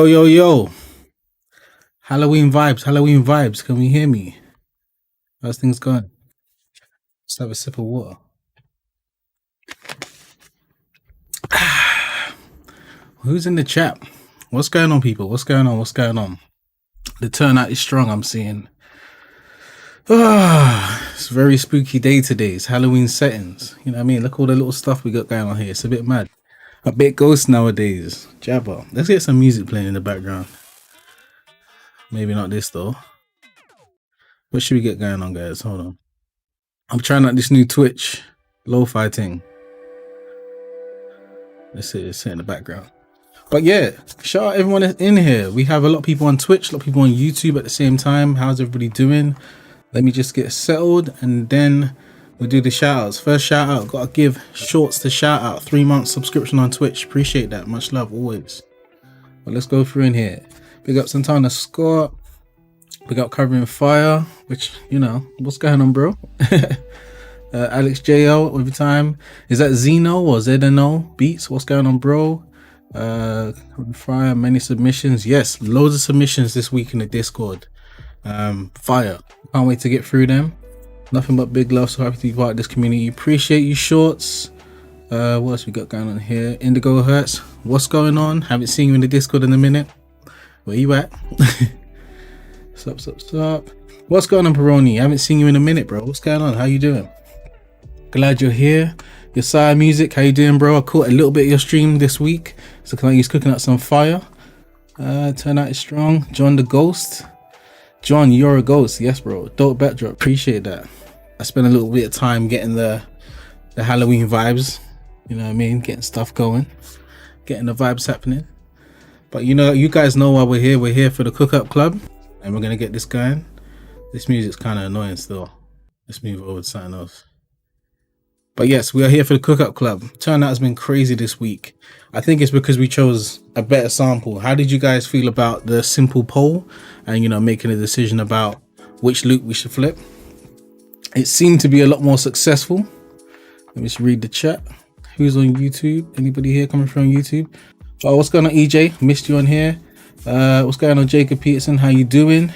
Yo, yo, yo. Halloween vibes, Halloween vibes. Can we hear me? How's things going? Let's have a sip of water. Who's in the chat? What's going on, people? What's going on? What's going on? The turnout is strong, I'm seeing. It's a very spooky day today. It's Halloween settings. You know what I mean? Look all the little stuff we got going on here. It's a bit mad. A bit ghost nowadays. Jabba. Let's get some music playing in the background. Maybe not this though. What should we get going on, guys? Hold on. I'm trying out this new Twitch lo-fi thing. Let's see, it's in the background. But yeah, shout out everyone in here. We have a lot of people on Twitch, a lot of people on YouTube at the same time. How's everybody doing? Let me just get settled and then we'll do the shout outs. First shout out, gotta give Shorts the shout out. 3-month subscription on Twitch. Appreciate that. Much love always. But let's go through in here. Big up Santana Scott. We got Covvering Fire, which, you know, what's going on, bro? Alex JL every time. Is that Zeno or ZNO Beats? What's going on, bro? Covvering Fire, many submissions. Yes, loads of submissions this week in the Discord. Fire. Can't wait to get through them. Nothing but big love. So happy to be part of this community. Appreciate you, Shorts. What else we got going on here? Indigo Hertz. What's going on? Haven't seen you in the Discord in a minute. Where you at? Sup. What's going on, Peroni? I haven't seen you in a minute, bro. What's going on? How you doing? Glad you're here. Yosiah Music, how you doing, bro? I caught a little bit of your stream this week. So like he's cooking up some fire. Turnout is strong. John the Ghost. John, you're a ghost. Yes, bro. Dope backdrop. Appreciate that. I spent a little bit of time getting the Halloween vibes. You know what I mean? Getting stuff going. Getting the vibes happening. But you know, you guys know why we're here. We're here for the Cook Up Club. And we're going to get this going. This music's kind of annoying still. Let's move over to something else. But yes, we are here for the Cook Up Club. Turnout has been crazy this week. I think it's because we chose a better sample. How did you guys feel about the simple poll? And, you know, making a decision about which loop we should flip. It seemed to be a lot more successful. Let me just read the chat. Who's on YouTube? Anybody here coming from YouTube? Oh, what's going on, EJ? Missed you on here. What's going on, Jacob Peterson? How you doing?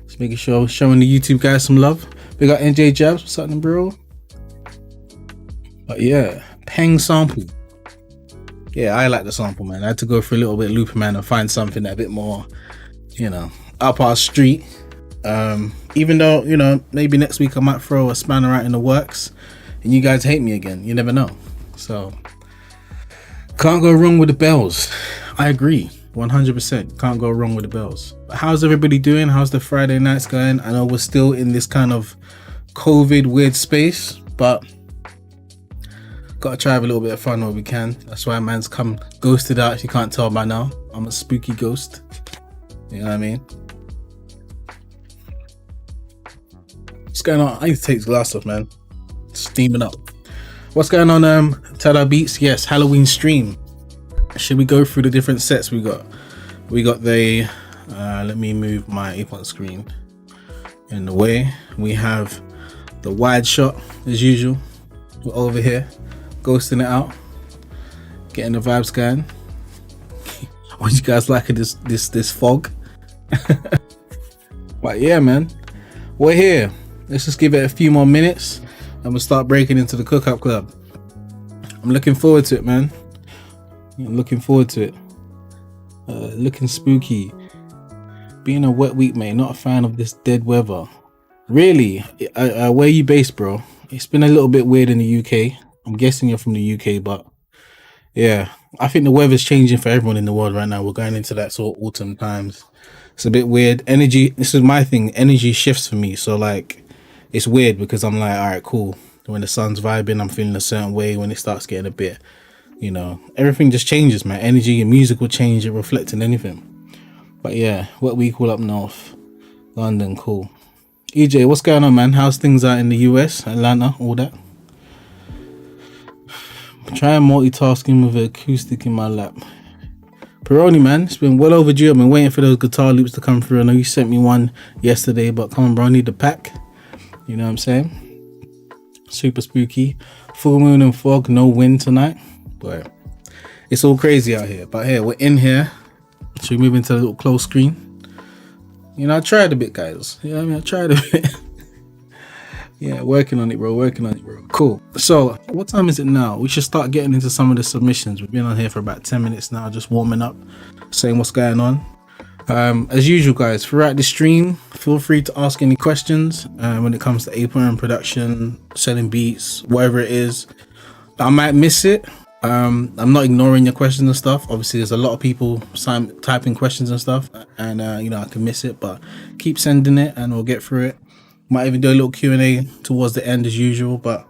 Just making sure, showing the YouTube guys some love. We got NJ Jabs. What's happening, bro? But yeah, Peng sample. Yeah, I like the sample, man. I had to go for a little bit of looping, man, and find something that a bit more, you know, up our street. Even though, you know, maybe next week I might throw a spanner out in the works and you guys hate me again. You never know. So can't go wrong with the bells. I agree. 100% can't go wrong with the bells. But how's everybody doing? How's the Friday nights going? I know we're still in this kind of COVID weird space, but gotta try have a little bit of fun where we can. That's why man's come ghosted out. If you can't tell by now, I'm a spooky ghost. You know what I mean? What's going on? I need to take this glass off, man. Steaming up. What's going on, Tada Beats? Yes, Halloween stream. Should we go through the different sets we got? We got the let me move my A-point screen in the way. We have the wide shot as usual. We're over here ghosting it out, getting the vibes going. What you guys liking this fog? But yeah, man, we're here. Let's just give it a few more minutes and we'll start breaking into the Cook Up Club. I'm looking forward to it, man. I'm looking forward to it. Looking spooky. Being a wet week, mate. Not a fan of this dead weather. Really? Where you based, bro? It's been a little bit weird in the UK. I'm guessing you're from the UK, but yeah, I think the weather's changing for everyone in the world right now. We're going into that sort of autumn times. It's a bit weird. Energy, this is my thing. Energy shifts for me. So like, it's weird because I'm like, all right, cool. When the sun's vibing, I'm feeling a certain way. When it starts getting a bit, you know, everything just changes, man. Energy and music will change, it reflecting anything. But yeah, wet week all up north. London, cool. EJ, what's going on, man? How's things out in the US, Atlanta, all that? Trying multitasking with an acoustic in my lap. Peroni, man, it's been well overdue. I've been waiting for those guitar loops to come through. I know you sent me one yesterday, but come on, bro, I need the pack. You know what I'm saying? Super spooky. Full moon and fog, no wind tonight. But it's all crazy out here. But here, we're in here. Should we move into the little close screen? You know, I tried a bit, guys. You know what I mean? I tried a bit. Yeah, working on it, bro. Cool. So, what time is it now? We should start getting into some of the submissions. We've been on here for about 10 minutes now, just warming up, saying what's going on. As usual, guys, throughout the stream, feel free to ask any questions when it comes to Ableton production, selling beats, whatever it is. I might miss it. I'm not ignoring your questions and stuff. Obviously, there's a lot of people typing questions and stuff, and you know, I can miss it, but keep sending it and we'll get through it. Might even do a little Q&A towards the end as usual. But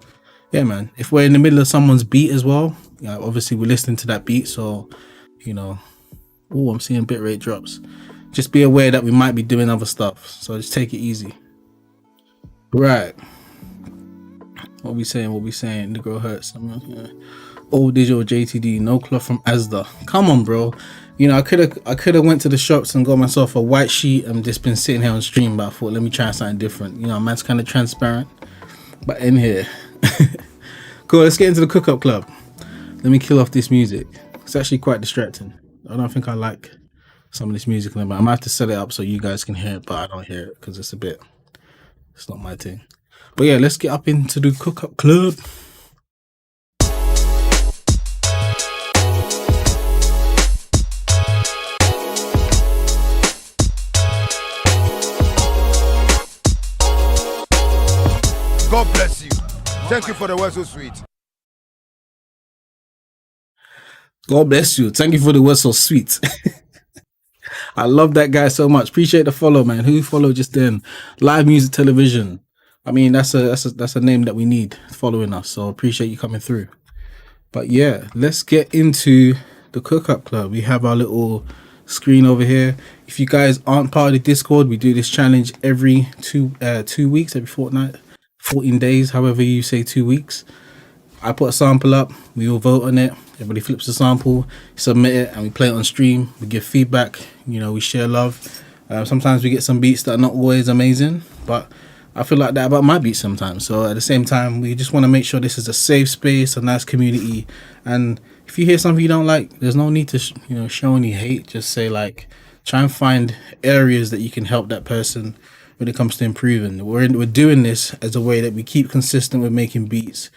yeah, man, if we're in the middle of someone's beat as well, obviously we're listening to that beat, so you know, oh, I'm seeing bitrate drops. Just be aware that we might be doing other stuff, so just take it easy. Right, what we saying? The girl hurts. Old digital JTD, no cloth from Asda. Come on, bro. You know, I could have went to the shops and got myself a white sheet and just been sitting here on stream, but I thought, let me try something different. You know, man's kind of transparent, but in here. Cool, let's get into the cook-up club. Let me kill off this music. It's actually quite distracting. I don't think I like some of this music, but I might have to set it up so you guys can hear it, but I don't hear it because it's not my thing. But yeah, let's get up into the cook-up club. God bless you. Thank you for the word so sweet. God bless you. Thank you for the word so sweet. I love that guy so much. Appreciate the follow, man. Who followed just then? Live Music Television. I mean, that's a name that we need following us. So appreciate you coming through. But yeah, let's get into the cook-up club. We have our little screen over here. If you guys aren't part of the Discord, we do this challenge every two weeks, every fortnight. 14 days, however you say, 2 weeks. I put a sample up, we all vote on it, everybody flips the sample, submit it, and we play it on stream. We give feedback, you know, we share love. Sometimes we get some beats that are not always amazing, but I feel like that about my beats sometimes. So at the same time, we just want to make sure this is a safe space, a nice community, and if you hear something you don't like, there's no need to show any hate. Just say, like, try and find areas that you can help that person when it comes to improving. We're doing this as a way that we keep consistent with making beats,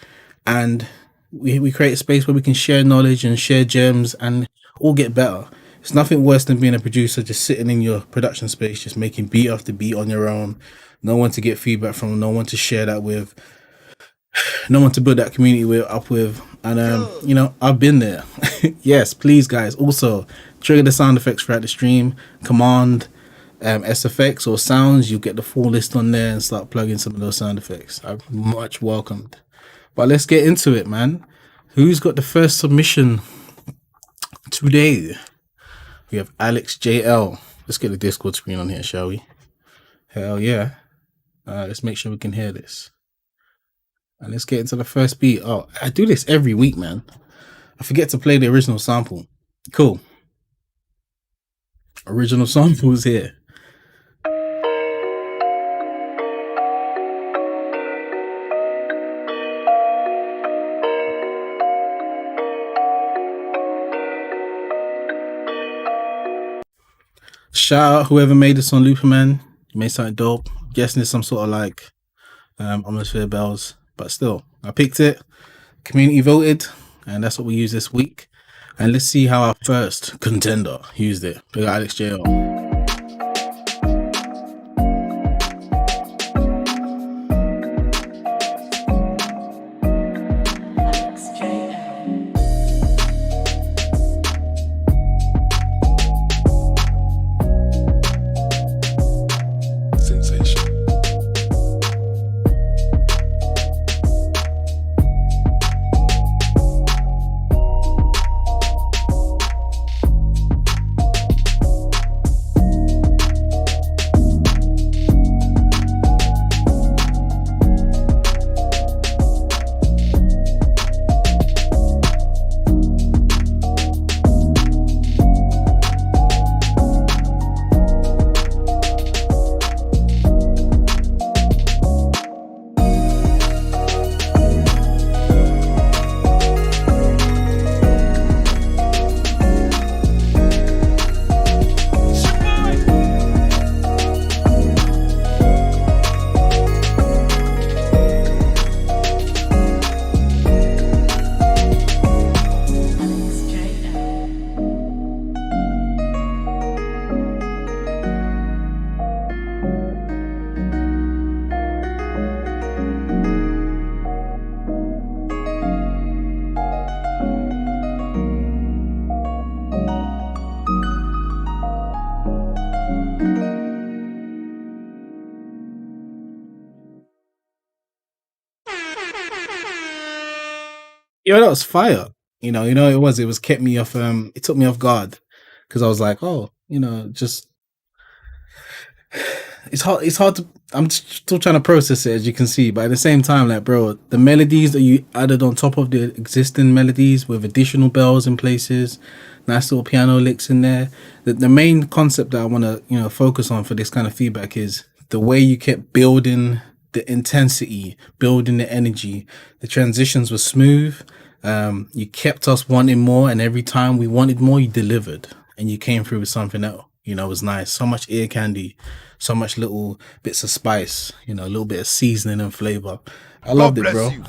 and we create a space where we can share knowledge and share gems and all get better. It's nothing worse than being a producer just sitting in your production space, just making beat after beat on your own. No one to get feedback from, no one to share that with, no one to build that community up with. And you know, I've been there. Yes, please guys, also trigger the sound effects throughout the stream. Command SFX or sounds, you get the full list on there and start plugging some of those sound effects. I'm much welcomed. But let's get into it, man. Who's got the first submission today? We have Alex JL. Let's get the Discord screen on here, shall we? Hell yeah. Let's make sure we can hear this. And let's get into the first beat. Oh, I do this every week, man. I forget to play the original sample. Cool. Original samples here. Shout out whoever made this on Looperman. You made something dope. I'm guessing it's some sort of like atmosphere bells, but still, I picked it. Community voted, and that's what we use this week. And let's see how our first contender used it. We got Alex JL. That was fire. It was kept me off. It took me off guard because I was like, oh, just it's hard. It's hard to. I'm still trying to process it, as you can see. But at the same time, like, bro, the melodies that you added on top of the existing melodies with additional bells in places, nice little piano licks in there. The main concept that I want to focus on for this kind of feedback is the way you kept building the intensity, building the energy. The transitions were smooth. You kept us wanting more, and every time we wanted more, you delivered, and you came through with something that was nice. So much ear candy, so much little bits of spice, a little bit of seasoning and flavor. I loved it, bro. You.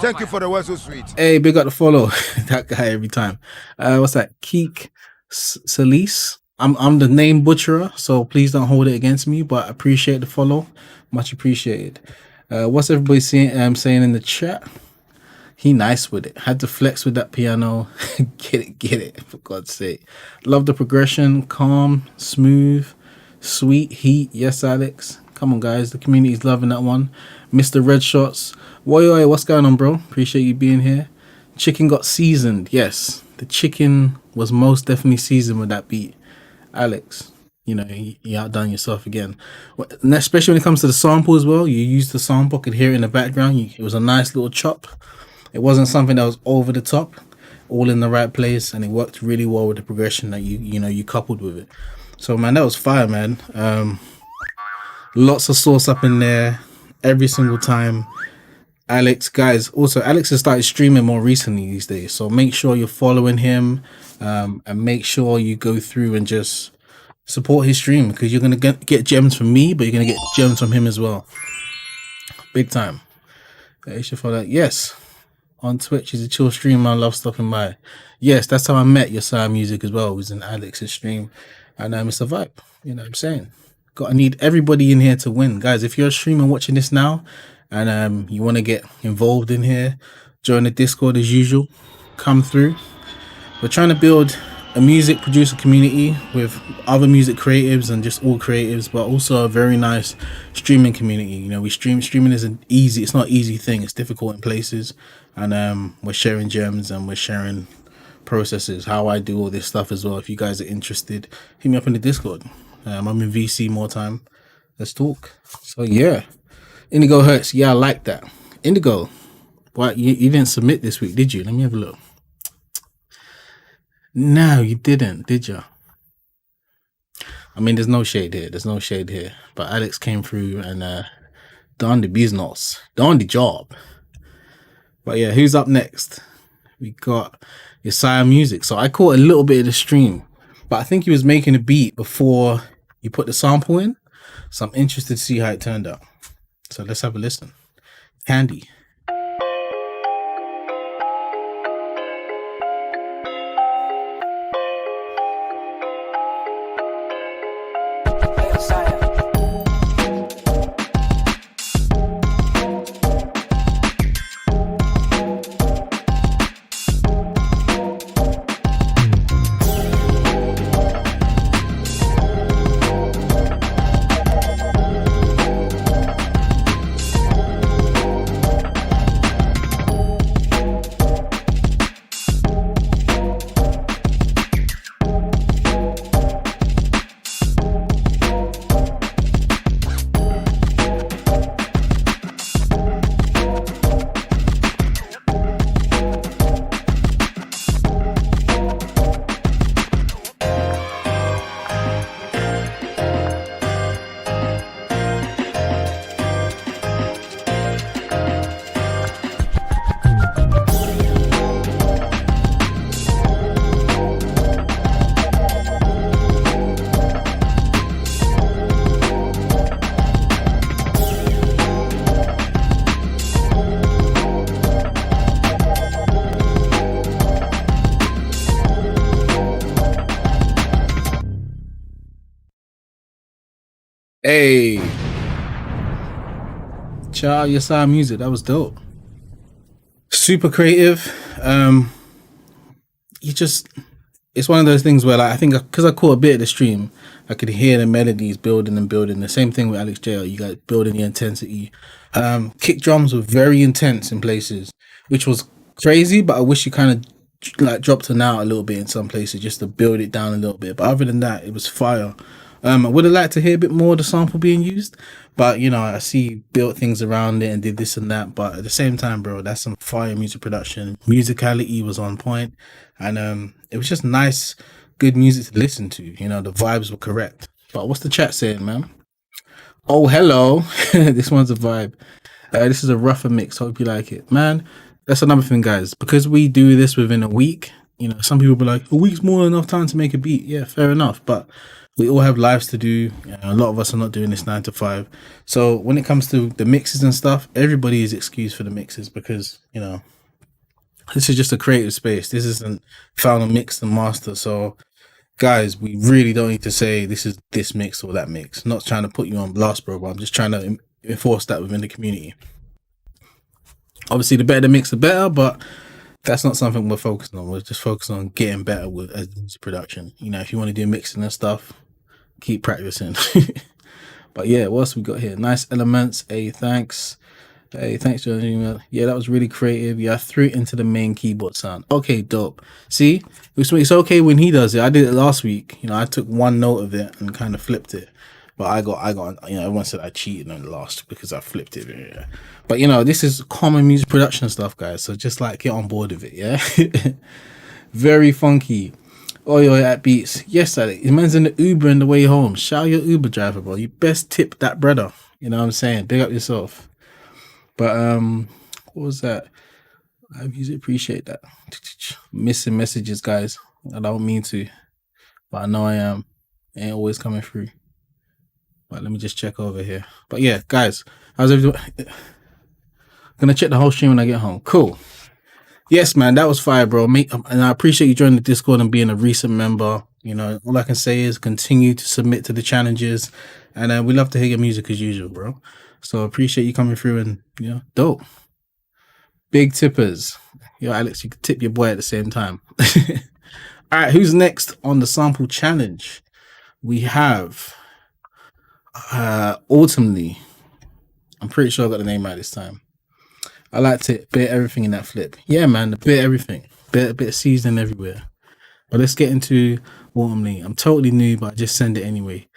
Thank you for the word so sweet. Hey, big up to follow that guy every time. What's that? Keek Salise. I'm the name butcherer, so please don't hold it against me. But I appreciate the follow, much appreciated. What's everybody saying in the chat? He nice with it. Had to flex with that piano. Get it, for God's sake. Love the progression. Calm, smooth, sweet heat. Yes, Alex. Come on, guys. The community's loving that one. Mr. Red Shots. Woy, what's going on, bro? Appreciate you being here. Chicken got seasoned. Yes, the chicken was most definitely seasoned with that beat. Alex, you outdone yourself again. And especially when it comes to the sample as well. You used the sample. I could hear it in the background. It was a nice little chop. It wasn't something that was over the top, all in the right place, and it worked really well with the progression that you coupled with it. So, man, that was fire, man. Lots of sauce up in there every single time. Alex, guys, also Alex has started streaming more recently these days, so make sure you're following him, and make sure you go through and just support his stream, because you're gonna get gems from me, but you're gonna get gems from him as well. Big time. You should follow that. Yes. On Twitch, he's a chill streamer. I love stopping by. Yes, that's how I met Yosiah Music as well. It was in Alex's stream. And it's a vibe. You know what I'm saying? I need everybody in here to win. Guys, if you're a streamer watching this now and you want to get involved in here, join the Discord as usual. Come through. We're trying to build a music producer community with other music creatives and just all creatives, but also a very nice streaming community. Streaming isn't easy. It's not an easy thing. It's difficult in places. And we're sharing gems and we're sharing processes, how I do all this stuff as well. If you guys are interested, hit me up in the Discord. I'm in VC more time. Let's talk. So yeah, Indigo Hurts. Yeah, I like that. Indigo, what, you didn't submit this week, did you? Let me have a look. No, you didn't, did you? I mean, there's no shade here. But Alex came through and done the business, done the job. But yeah, who's up next? We got Yosiah Music. So I caught a little bit of the stream, but I think he was making a beat before you put the sample in. So I'm interested to see how it turned out. So let's have a listen. Candy. Hey, child, Yosiah Music, that was dope. Super creative. It's one of those things where, like, I think because I caught a bit of the stream, I could hear the melodies building and building. The same thing with Alex JL, you guys building the intensity. Kick drums were very intense in places, which was crazy, but I wish you kind of like dropped it out a little bit in some places just to build it down a little bit. But other than that, it was fire. I would have liked to hear a bit more of the sample being used, but you know, I see you built things around it and did this and that. But at the same time, bro, that's some fire music production. Musicality was on point, and it was just nice, good music to listen to. You know, the vibes were correct. But what's the chat saying, man? Oh, hello. This one's a vibe. This is a rougher mix. Hope you like it, man. That's another thing, guys. Because we do this within a week, you know, some people be like, a week's more than enough time to make a beat. Yeah, fair enough. But we all have lives to do. You know, a lot of us are not doing this 9 to 5. So when it comes to the mixes and stuff, everybody is excused for the mixes because, you know, this is just a creative space. This isn't final mix and master. So guys, we really don't need to say this is this mix or that mix. I'm not trying to put you on blast, bro, but I'm just trying to enforce that within the community. Obviously, the better the mix, the better, but that's not something we're focusing on. We're just focusing on getting better with as production. You know, if you want to do mixing and stuff, keep practicing. But yeah, what else we got here? Nice elements. Hey, thanks. Hey, thanks, John. Yeah, that was really creative. Yeah, I threw it into the main keyboard sound. Okay, dope. See, it's okay when he does it. I did it last week. You know, I took one note of it and kind of flipped it. But I got, you know, everyone said I cheated and lost because I flipped it. Yeah. But you know, this is common music production stuff, guys. So just like get on board with it, yeah. Very funky. Oh, you're at Beats. Yes, Alex. Your man's in the Uber on the way home. Shout your Uber driver, bro. You best tip that brother. You know what I'm saying? Big up yourself. But what was that? I usually appreciate that. Missing messages, guys. I don't mean to, but I know I am. Ain't always coming through. But let me just check over here. But yeah, guys, how's everyone? Gonna check the whole stream when I get home. Cool. Yes, man, that was fire, bro. And I appreciate you joining the Discord and being a recent member. You know, all I can say is continue to submit to the challenges, and we love to hear your music as usual, bro. So appreciate you coming through and, you know, dope. Big tippers. Yo, Alex, you can tip your boy at the same time. All right, who's next on the sample challenge? We have Otumlee. I'm pretty sure I got the name right this time. I like to bit everything in that flip. Yeah, man, the bit everything. Bit of seasoning everywhere. But let's get into Otumlee. I'm totally new, but I just send it anyway.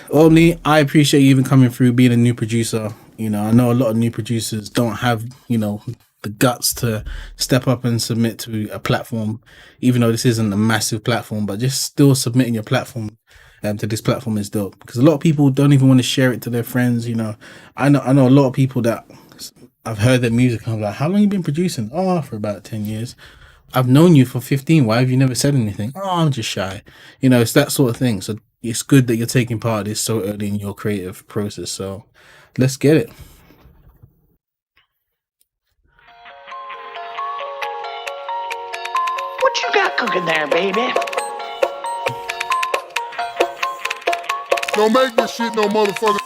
Otumlee, I appreciate you even coming through, being a new producer. You know, I know a lot of new producers don't have, you know, the guts to step up and submit to a platform, even though this isn't a massive platform, but just still submitting your platform to this platform is dope. Because a lot of people don't even want to share it to their friends. You know, I know a lot of people that I've heard their music and I'm like, how long you been producing? Oh, for about 10 years. I've known you for 15. Why have you never said anything? Oh, I'm just shy. You know, it's that sort of thing. So it's good that you're taking part of this so early in your creative process. So let's get it. What you got cooking there, baby? Don't make this shit no motherfucker.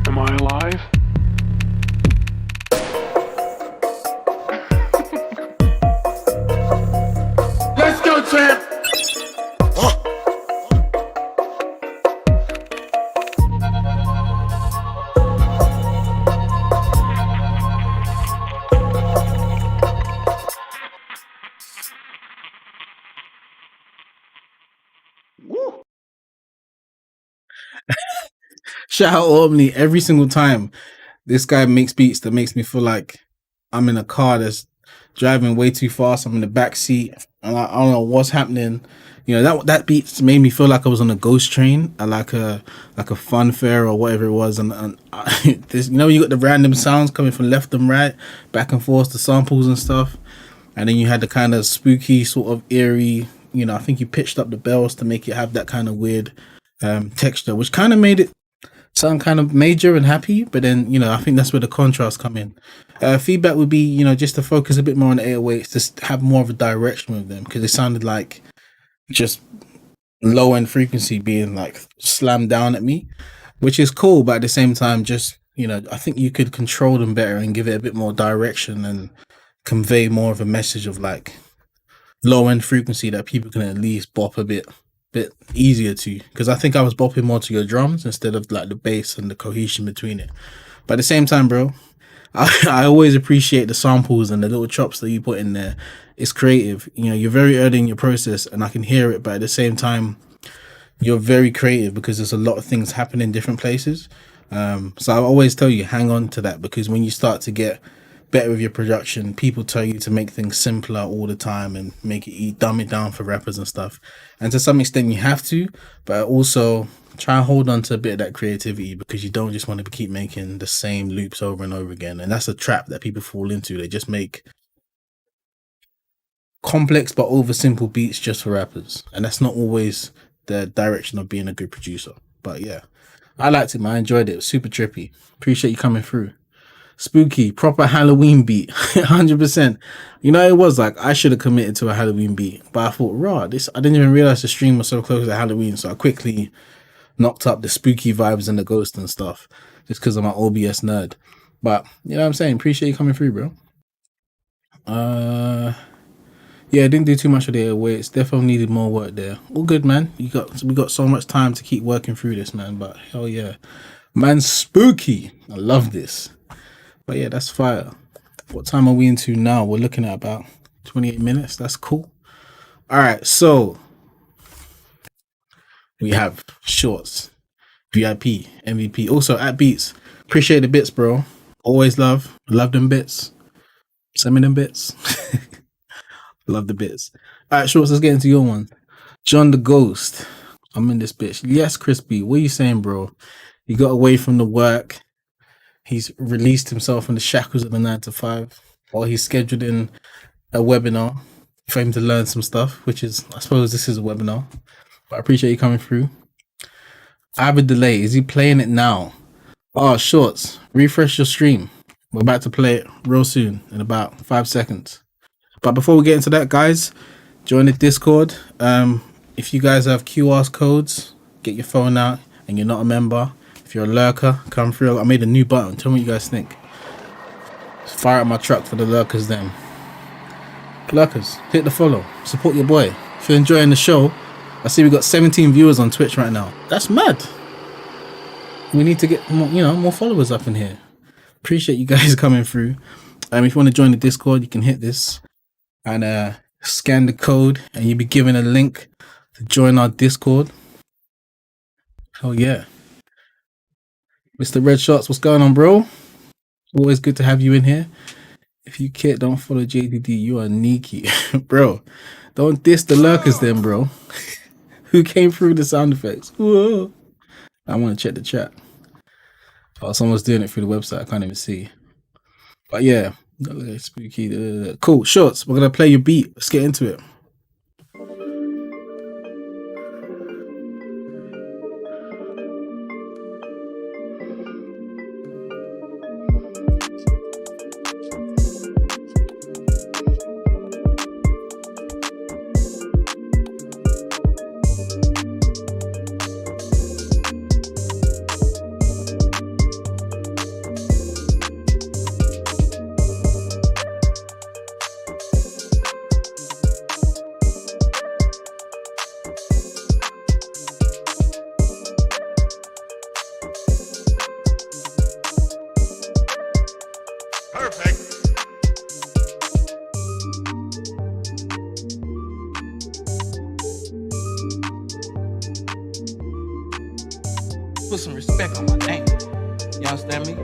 Am I alive? Let's go, champ. Shout out Otumlee every single time. This guy makes beats that makes me feel like I'm in a car that's driving way too fast. I'm in the back seat and I don't know what's happening. You know, that beat made me feel like I was on a ghost train at like a fun fair or whatever it was. And this, you know, you got the random sounds coming from left and right, back and forth, the samples and stuff. And then you had the kind of spooky, sort of eerie, you know, I think you pitched up the bells to make it have that kind of weird texture, which kind of made it sound kind of major and happy. But then, you know, I think that's where the contrast come in. Feedback would be, you know, just to focus a bit more on the 808s, just have more of a direction with them, because it sounded like just low end frequency being like slammed down at me, which is cool, but at the same time, just, you know, I think you could control them better and give it a bit more direction and convey more of a message of like low end frequency that people can at least bop a bit easier to. Because I think I was bopping more to your drums instead of like the bass and the cohesion between it. But at the same time, bro, I always appreciate the samples and the little chops that you put in there. It's creative. You know, you're very early in your process and I can hear it, but at the same time, you're very creative because there's a lot of things happening in different places. So I always tell you, hang on to that, because when you start to get better with your production, people tell you to make things simpler all the time and dumb it down for rappers and stuff. And to some extent you have to, but also try and hold on to a bit of that creativity, because you don't just want to keep making the same loops over and over again. And that's a trap that people fall into. They just make complex but over simple beats just for rappers, and that's not always the direction of being a good producer. But yeah, I liked it, man. I enjoyed it. It was super trippy. Appreciate you coming through. Spooky, proper Halloween beat. 100%. You know, it was like I should have committed to a Halloween beat, but I thought, this, I didn't even realize the stream was so close to Halloween, so I quickly knocked up the spooky vibes and the ghost and stuff just because I'm an OBS nerd. But you know what I'm saying? Appreciate you coming through, bro. Yeah, I didn't do too much of the airway. It's definitely needed more work there. All good, man. We got so much time to keep working through this, man. But hell yeah, man, spooky. I love this. But yeah, that's fire. What time are we into now? We're looking at about 28 minutes. That's cool. All right, so we have Shorts, VIP, MVP. Also at Beats. Appreciate the bits, bro. Always love them bits. Send me them bits. Love the bits. All right, Shorts, let's get into your one. John the Ghost. I'm in this bitch. Yes, Krispy. What are you saying, bro? He got away from the work. He's released himself from the shackles of the 9 to 5. Or he's scheduled in a webinar for him to learn some stuff, which is, I suppose this is a webinar. But I appreciate you coming through. I have a delay. Is he playing it now? Oh, Shorts, refresh your stream. We're about to play it real soon, in about 5 seconds. But before we get into that, guys, join the Discord. If you guys have QR codes, get your phone out, and you're not a member. If you're a lurker, come through. I made a new button. Tell me what you guys think. Fire up my truck for the lurkers then. Lurkers, hit the follow. Support your boy. If you're enjoying the show, I see we got 17 viewers on Twitch right now. That's mad. We need to get more, more followers up in here. Appreciate you guys coming through. If you want to join the Discord, you can hit this and scan the code, and you'll be given a link to join our Discord. Oh yeah. Mr. Red Shots, what's going on, bro? Always good to have you in here. If you can't, don't follow JDD. You are Niki. Bro, don't diss the lurkers then, bro. Who came through the sound effects? Whoa. I want to check the chat. Oh, someone's doing it through the website. I can't even see. But yeah, spooky. Cool. Shorts, we're going to play your beat. Let's get into it. Put some respect on my name. You understand me?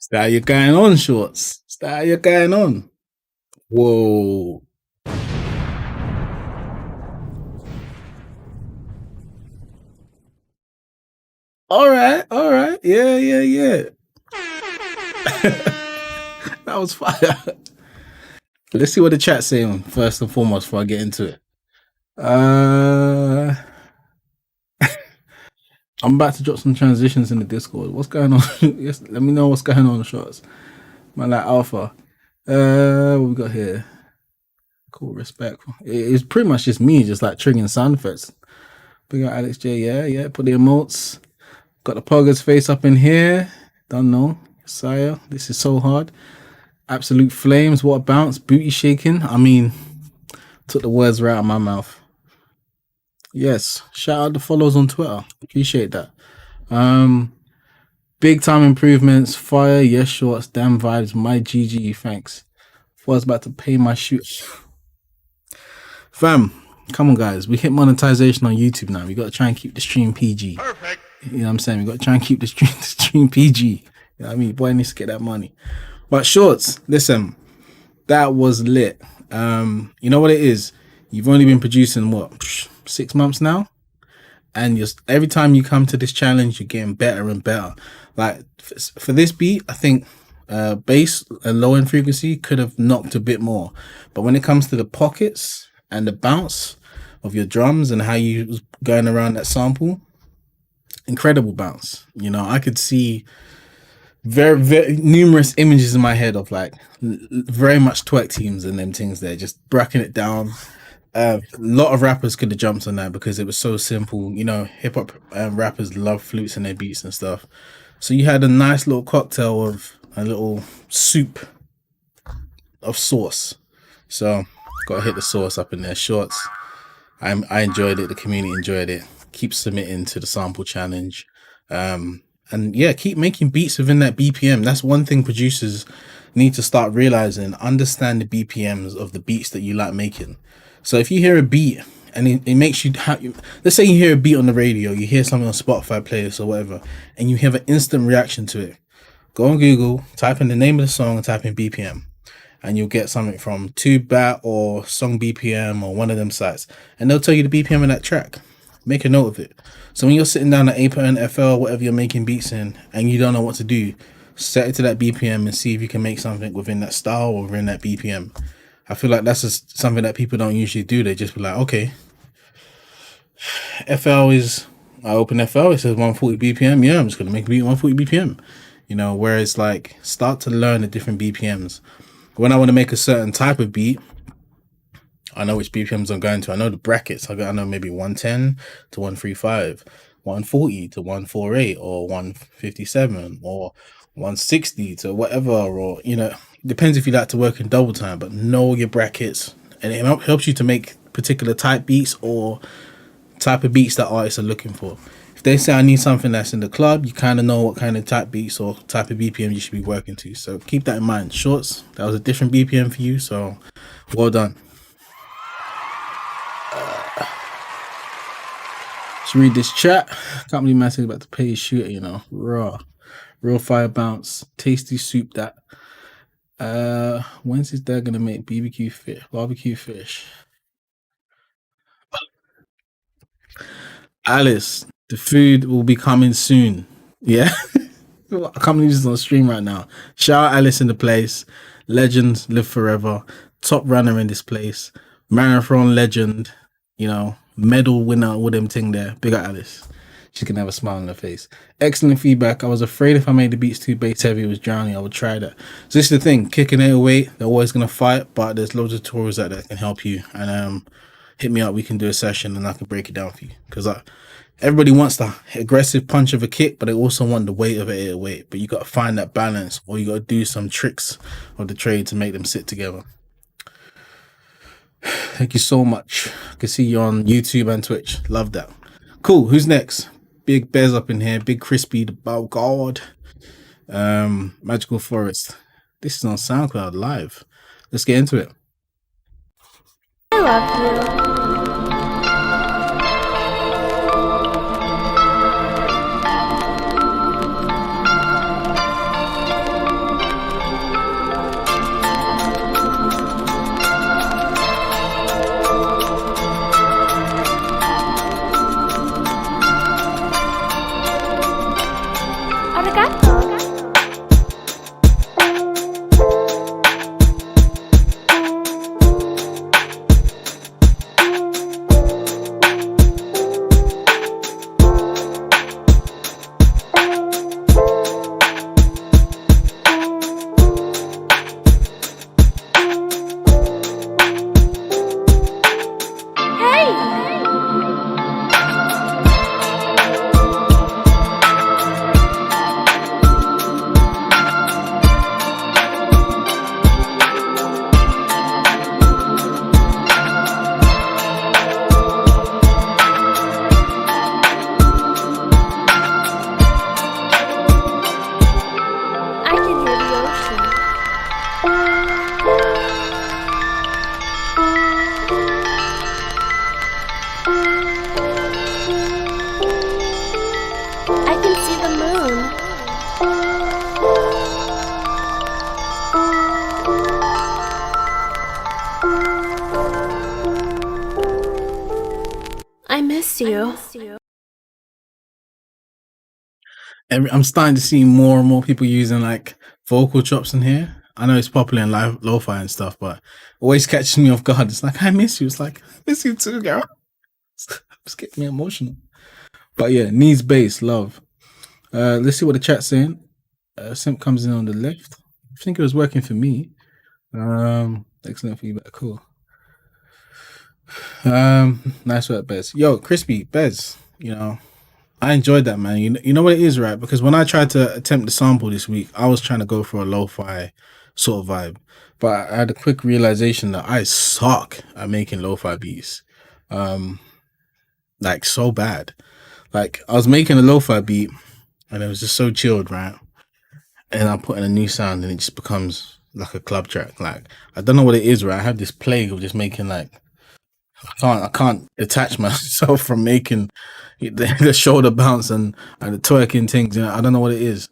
Is that how you're going on, Shorts? Is that how you're going on? Whoa. All right. Yeah. That was fire. Let's see what the chat's saying first and foremost before I get into it. I'm about to drop some transitions in the Discord. What's going on? Yes, let me know what's going on, Shorts. Man, like Alpha. What we got here? Cool, respect. It's pretty much just me, just like triggering sound effects. Big up Alex J, yeah. Put the emotes. Got the Pogger's face up in here. Don't know. Yosiah, this is so hard. Absolute flames, what a bounce. Booty shaking. I mean, took the words right out of my mouth. Yes, shout out the follows on Twitter. Appreciate that. Big time improvements. Fire, yes, Shorts. Damn vibes. My GG, thanks. I was about to pay my shoot. Fam, come on, guys. We hit monetization on YouTube now. We got to try and keep the stream PG. Perfect. You know what I'm saying? We got to try and keep the stream PG. You know what I mean? Boy needs to get that money. But Shorts, listen, that was lit. You know what it is? You've only been producing, what, 6 months now? And every time you come to this challenge, you're getting better and better. Like, for this beat, I think bass and low end frequency could have knocked a bit more. But when it comes to the pockets and the bounce of your drums and how you was going around that sample, incredible bounce. You know, I could see very, very numerous images in my head of like very much twerk teams and them things there, just breaking it down. A lot of rappers could have jumped on that because it was so simple. You know, hip hop rappers love flutes in their beats and stuff. So you had a nice little cocktail of a little soup of sauce. So gotta hit the sauce up in there. Shorts. I enjoyed it. The community enjoyed it. Keep submitting to the sample challenge. And yeah, keep making beats within that BPM. That's one thing producers need to start realizing. Understand the BPMs of the beats that you like making. So if you hear a beat and it makes you, let's say you hear a beat on the radio, you hear something on Spotify playlist or whatever, and you have an instant reaction to it. Go on Google, type in the name of the song and type in BPM. And you'll get something from TubeBat or Song BPM or one of them sites. And they'll tell you the BPM of that track. Make a note of it. So when you're sitting down at Ableton, FL, whatever you're making beats in, and you don't know what to do, set it to that BPM and see if you can make something within that style or within that BPM. I feel like that's just something that people don't usually do. They just be like, okay, FL is, I open FL, it says 140 BPM. Yeah, I'm just going to make a beat 140 BPM. You know, whereas like start to learn the different BPMs. When I want to make a certain type of beat, I know which BPMs I'm going to. I know the brackets. I know maybe 110 to 135, 140 to 148, or 157, or 160 to whatever, or, you know, depends if you like to work in double time, but know your brackets. And it helps you to make particular type beats or type of beats that artists are looking for. If they say I need something that's in the club, you kind of know what kind of type beats or type of BPM you should be working to. So keep that in mind. Shorts, that was a different BPM for you, so well done. Let's read this chat. Can't believe Matt's about to pay his shooter, you know. Real fire bounce. Tasty soup that. When's his dad gonna make barbecue fish? Alice, the food will be coming soon. Yeah. I can't believe this is on stream right now. Shout out Alice in the place. Legends live forever. Top runner in this place. Marathon legend. You know, medal winner with them thing there. Big up Alice. She can have a smile on her face. Excellent feedback. I was afraid if I made the beats too bass heavy, it was drowning. I would try that. So this is the thing. Kicking 808, they're always going to fight, but there's loads of tutorials out there that can help you. And hit me up. We can do a session and I can break it down for you. Because everybody wants the aggressive punch of a kick, but they also want the weight of an 808. But you got to find that balance, or you got to do some tricks of the trade to make them sit together. Thank you so much. I can see you on YouTube and Twitch. Love that. Cool. Who's next? Big B.E.Z up in here. Big Krispy, the Bow God. Magical Forest. This is on SoundCloud live. Let's get into it. I love you. bless you. I'm starting to see more and more people using like vocal chops in here. I know it's popular in live lo-fi and stuff, but it always catches me off guard. It's like, I miss you. It's like, I miss you too, girl. It's getting me emotional. But yeah, needs bass, love. Let's see what the chat's saying. Simp comes in on the left. I think it was working for me. Excellent feedback. Cool. Nice work, Bez. Yo, Krispy, Bez, you know, I enjoyed that, man. You know what it is, right? Because when I tried to attempt the sample this week, I was trying to go for a lo-fi sort of vibe. But I had a quick realization that I suck at making lo-fi beats. Like so bad. Like I was making a lo-fi beat and it was just so chilled, right? And I put in a new sound and it just becomes like a club track. Like I don't know what it is, right? I have this plague of just making like I can't detach myself from making the shoulder bounce and the twerking things. You know, I don't know what it is.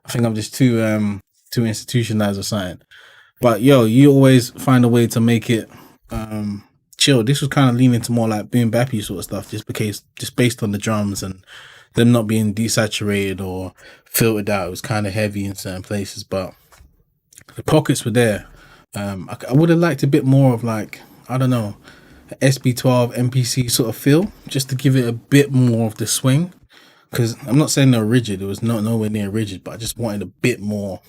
I think I'm just too institutionalized or something. But yo, you always find a way to make it chill. This was kind of leaning to more like boom bappy sort of stuff, just based on the drums and them not being desaturated or filtered out. It was kind of heavy in certain places, but the pockets were there. I would have liked a bit more of like, I don't know, SB12 MPC sort of feel, just to give it a bit more of the swing. Because I'm not saying they're rigid, it was nowhere near rigid, but I just wanted a bit more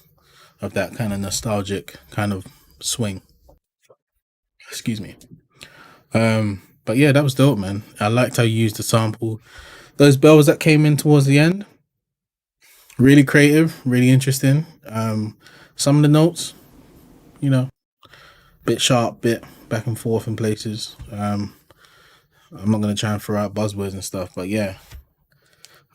of that kind of nostalgic kind of swing. Excuse me. But yeah, that was dope, man. I liked how you used the sample. Those bells that came in towards the end, really creative, really interesting. Some of the notes, you know, bit sharp, bit back and forth in places. I'm not going to try and throw out buzzwords and stuff, but yeah,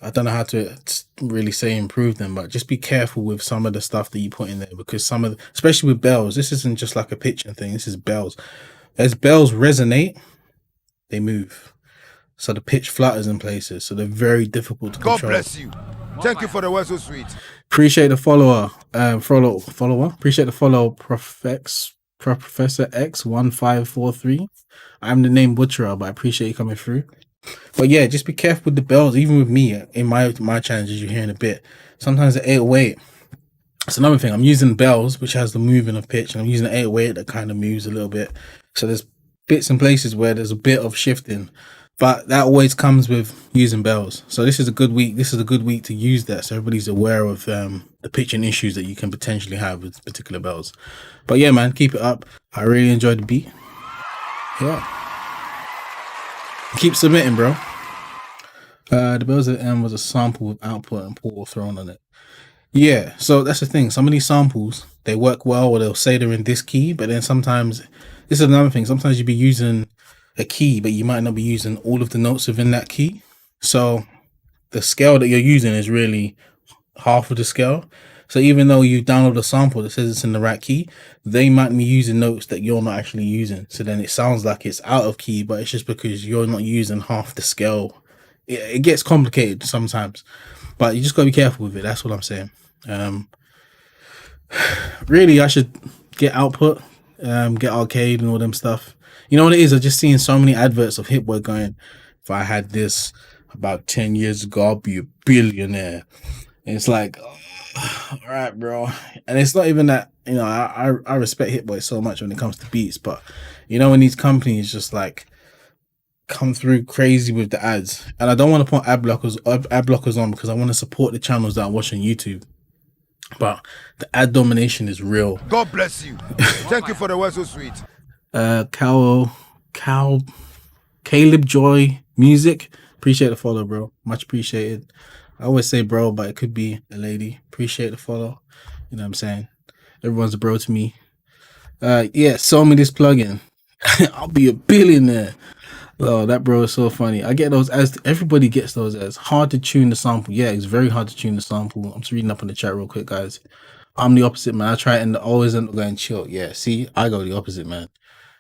I don't know how to really say improve them, but just be careful with some of the stuff that you put in there, because especially with bells, this isn't just like a pitching thing, this is bells. As bells resonate, they move. So the pitch flutters in places, so they're very difficult to control. God bless you. Thank you for the word so sweet. Appreciate the follower. Appreciate the follow, Professor X1543. I'm the name butcherer, but I appreciate you coming through. But yeah, just be careful with the bells. Even with me in my challenges, you hear in a bit. Sometimes the 808. That's another thing. I'm using bells, which has the moving of pitch, and I'm using the 808 that kind of moves a little bit. So there's bits and places where there's a bit of shifting. But that always comes with using bells. So this is a good week. This is a good week to use that, so everybody's aware of the pitching issues that you can potentially have with particular bells. But yeah, man, keep it up. I really enjoyed the beat. Yeah. Keep submitting, bro. The bells at the end was a sample with output and Paul thrown on it. Yeah, so that's the thing. Some of these samples, they work well, or they'll say they're in this key, but then sometimes, this is another thing, sometimes you'll be using a key, but you might not be using all of the notes within that key. So the scale that you're using is really half of the scale. So even though you download a sample that says it's in the right key, they might be using notes that you're not actually using. So then it sounds like it's out of key, but it's just because you're not using half the scale. It gets complicated sometimes, but you just gotta be careful with it. That's what I'm saying. Really, I should get output, get arcade and all them stuff. You know what it is? I'm just seeing so many adverts of Hit Boy going, if I had this about 10 years ago, I'll be a billionaire. And it's like, all right, bro. And it's not even that, you know, I respect Hit Boy so much when it comes to beats, but you know, when these companies just like come through crazy with the ads, and I don't want to put ad blockers on because I want to support the channels that I watch on YouTube. But the ad domination is real. God bless you. Thank you for the word so sweet. Caleb Joy Music, appreciate the follow, bro. Much appreciated. I always say bro, but it could be a lady. Appreciate the follow. You know what I'm saying? Everyone's a bro to me. Yeah, sell me this plugin. I'll be a billionaire. Oh, that bro is so funny. I get those as everybody gets those as hard to tune the sample. Yeah, it's very hard to tune the sample. I'm just reading up in the chat real quick, guys. I'm the opposite, man. I try it and always end up going chill. Yeah, see, I go the opposite, man.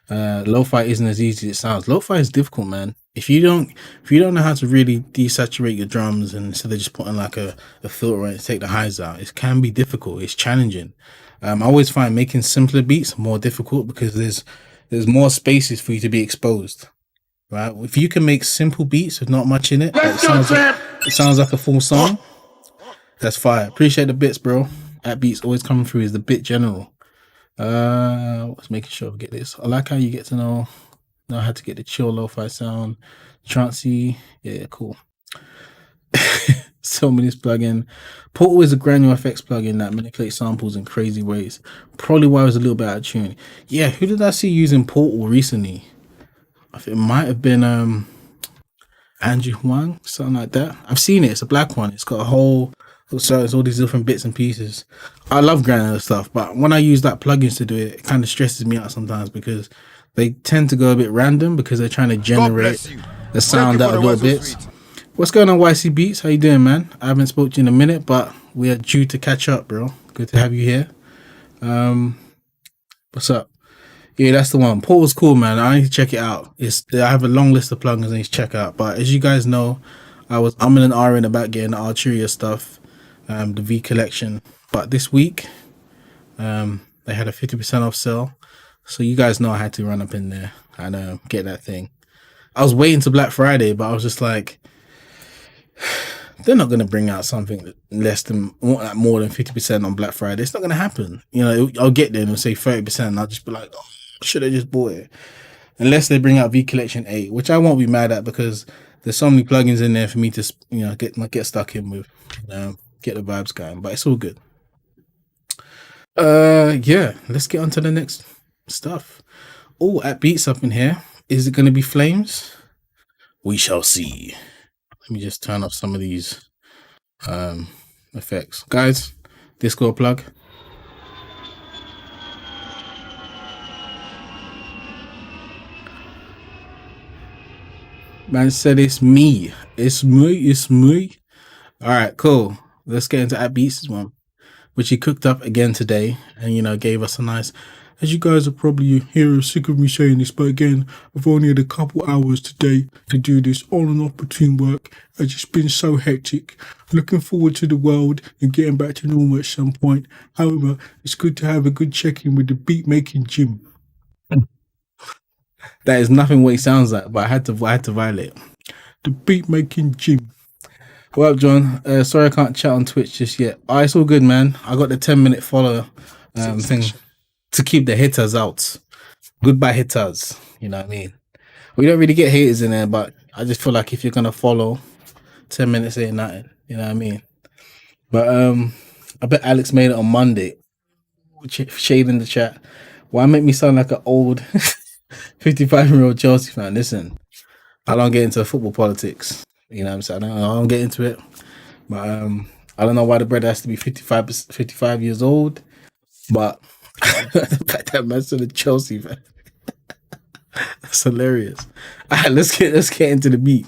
Lo-fi isn't as easy as it sounds. Lo-fi is difficult, man. If you don't know how to really desaturate your drums, and instead of just putting like a filter on it to take the highs out, it can be difficult. It's challenging. I always find making simpler beats more difficult because there's more spaces for you to be exposed. right? If you can make simple beats with not much in it, it sounds like a full song. That's fire. Appreciate the bits, bro. At beats always coming through is the bit general. Let's making sure we get this. I like how you get to know how to get the chill lo-fi sound, trancey. Yeah, cool. So many plugin. Portal is a granular effects plugin that manipulates samples in crazy ways. Probably why I was a little bit out of tune. Yeah, who did I see using Portal recently? I think it might have been Andrew Huang, something like that. I've seen it. It's a black one. It's got a whole, so it's all these different bits and pieces. I love granular stuff, but when I use that plugins to do it, it kind of stresses me out sometimes because they tend to go a bit random because they're trying to generate the sound out of little bits. What's going on, YC Beats? How you doing, man? I haven't spoken to you in a minute, but we are due to catch up, bro. Good to have you here. What's up? Yeah, that's the one. Portal's cool, man. I need to check it out. I have a long list of plugins I need to check out. But as you guys know, I'm in an R about getting the Arturia stuff, the V collection. But this week, they had a 50% off sale. So you guys know I had to run up in there and get that thing. I was waiting to Black Friday, but I was just like, they're not going to bring out something less than more than 50% on Black Friday. It's not going to happen. You know, I'll get there and say 30%. And I'll just be like, oh, should have just bought it. Unless they bring out V Collection 8, which I won't be mad at because there's so many plugins in there for me to, you know, get stuck in with, get the vibes going. But it's all good. Yeah, let's get on to the next stuff. Oh, at Beats up in here. Is it going to be flames? We shall see. Let me just turn off some of these effects. Guys, Discord plug. Man said it's me. It's me. All right, cool. Let's get into at Beats' one, which he cooked up again today and, you know, gave us a nice... As you guys are probably here sick of me saying this, but again, I've only had a couple hours today to do this on and off between work. It's just been so hectic. Looking forward to the world and getting back to normal at some point. However, it's good to have a good check-in with the beat-making gym. That is nothing what it sounds like, but I had to violate. The beat-making gym. What up, John? Sorry I can't chat on Twitch just yet. Oh, it's all good, man. I got the 10-minute follow thing. To keep the haters out. Goodbye haters. You know what I mean? We don't really get haters in there, but I just feel like if you're gonna follow, 10 minutes ain't nothing. You know what I mean? But I bet Alex made it on Monday. Shade in the chat. Why make me sound like an old 55-year-old Chelsea fan? Listen, I don't get into football politics. You know what I'm saying? I don't get into it. But I don't know why the brother has to be 55 years old. But the fact that man's to the Chelsea fan. That's hilarious. Alright, let's get into the beat.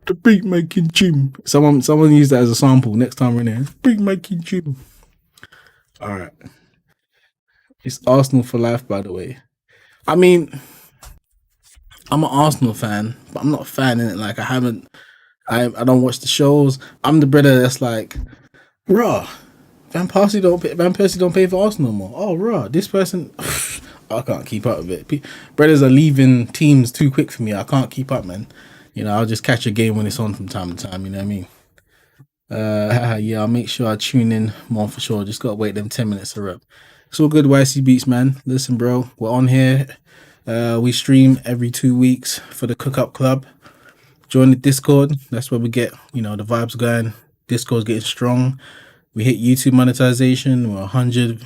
The beat making gym. Someone use that as a sample next time we're in there. Beat making gym. Alright. It's Arsenal for life, by the way. I mean, I'm an Arsenal fan, but I'm not a fan in it. Like I don't watch the shows. I'm the brother that's like, bruh, Van Persie don't pay for Arsenal no more. Oh, raw. This person, I can't keep up with it. Brothers are leaving teams too quick for me. I can't keep up, man. You know, I'll just catch a game when it's on from time to time. You know what I mean? Yeah, I'll make sure I tune in more for sure. Just gotta wait them 10 minutes to rep. It's all good, YC Beats, man. Listen, bro, we're on here. We stream every 2 weeks for the Cook Up Club. Join the Discord. That's where we get, you know, the vibes going. Discord's getting strong. We hit YouTube monetization. We're 100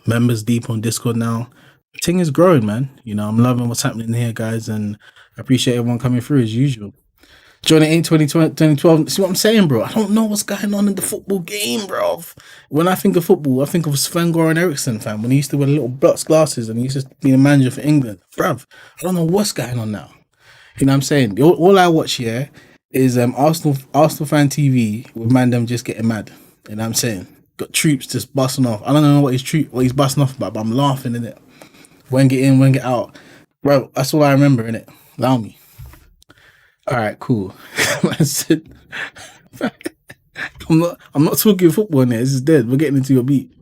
members deep on Discord now. The thing is growing, man. You know, I'm loving what's happening here, guys, and I appreciate everyone coming through as usual. Join it in 2012. See what I'm saying, bro? I don't know what's going on in the football game, bro. When I think of football, I think of Sven-Goran Eriksson, fam. When he used to wear little Blotz glasses and he used to be the manager for England. Bruv, I don't know what's going on now. You know what I'm saying? All I watch here is Arsenal fan TV with man them just getting mad. You know what I'm saying? Got troops just busting off. I don't know what he's busting off about, but I'm laughing in it. When get in, when get out. Bro, that's all I remember in it. Allow me. Alright, cool. I said, I'm not talking football in there. This is dead. We're getting into your beat.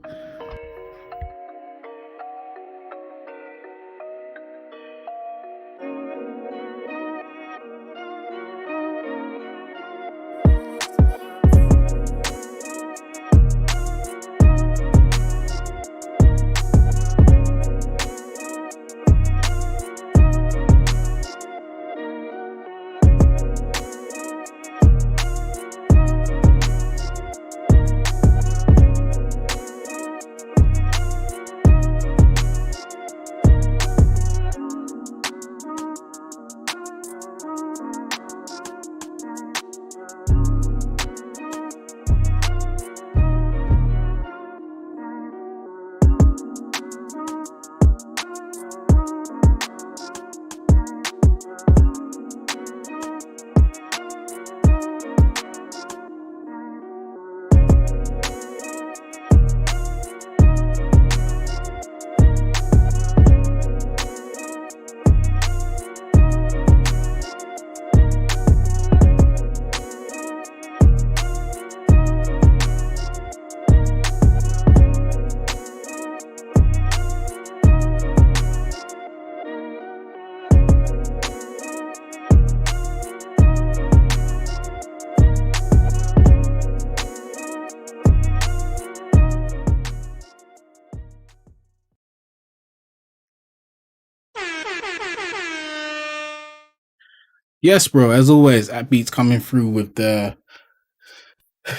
Yes, bro. As always, at Beats coming through with the. I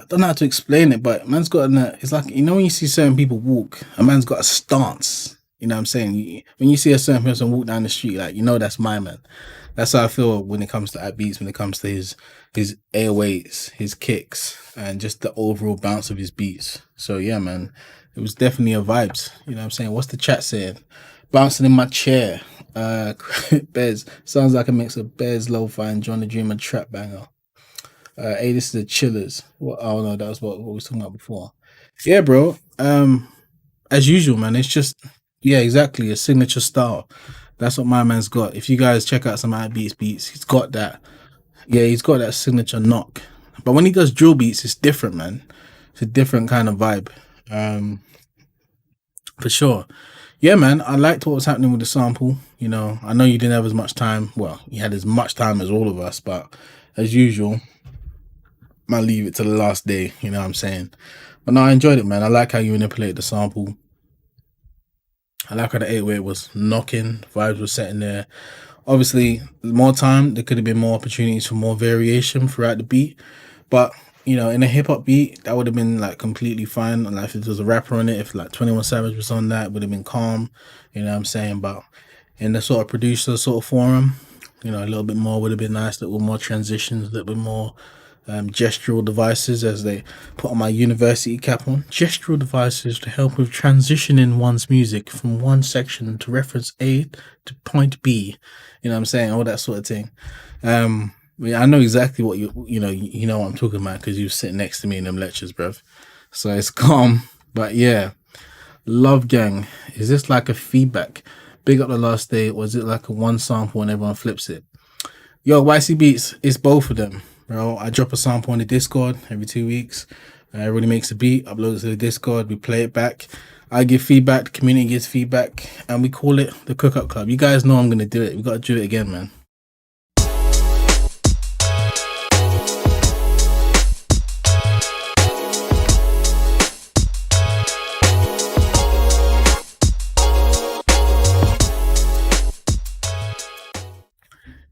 don't know how to explain it, but man's got it's like, you know, when you see certain people walk, a man's got a stance. You know what I'm saying? When you see a certain person walk down the street, like, you know, that's my man. That's how I feel when it comes to at Beats, when it comes to his 808s, his kicks, and just the overall bounce of his beats. So yeah, man, it was definitely a vibes. You know what I'm saying? What's the chat saying? Bouncing in my chair. B.E.Z. Sounds like a mix of B.E.Z, Lo-Fi, and John the Dreamer trap banger. Hey, this is the Chillers. What? Oh no, that was what we was talking about before. Yeah, bro. As usual, man. It's just, yeah, exactly, a signature style. That's what my man's got. If you guys check out some at Beats, he's got that. Yeah, he's got that signature knock. But when he does drill beats, it's different, man. It's a different kind of vibe. For sure. Yeah, man, I liked what was happening with the sample. You know, I know you didn't have as much time. Well, you had as much time as all of us, but as usual, I'll leave it to the last day. You know what I'm saying? But no, I enjoyed it, man. I like how you manipulated the sample. I like how the 808 was knocking. Vibes were setting there. Obviously, more time, there could have been more opportunities for more variation throughout the beat. But, you know, in a hip-hop beat, that would have been, like, completely fine. And, like, if there was a rapper on it, if, like, 21 Savage was on that, it would have been calm. You know what I'm saying? But in the sort of producer sort of forum, you know, a little bit more would have been nice. A little more transitions, a little bit more gestural devices, as they put on my university cap on. Gestural devices to help with transitioning one's music from one section to reference A to point B. You know what I'm saying? All that sort of thing. I know exactly what you know what I'm talking about, because you were sitting next to me in them lectures, bruv. So it's calm. But yeah, Love Gang. Is this like a feedback? Big up the last day. Was it like a one sample and everyone flips it? Yo, YC Beats, it's both of them, bro. I drop a sample on the Discord every 2 weeks. Everybody makes a beat, upload it to the Discord, we play it back. I give feedback, the community gives feedback, and we call it the Cook-Up Club. You guys know I'm going to do it. We got to do it again, man.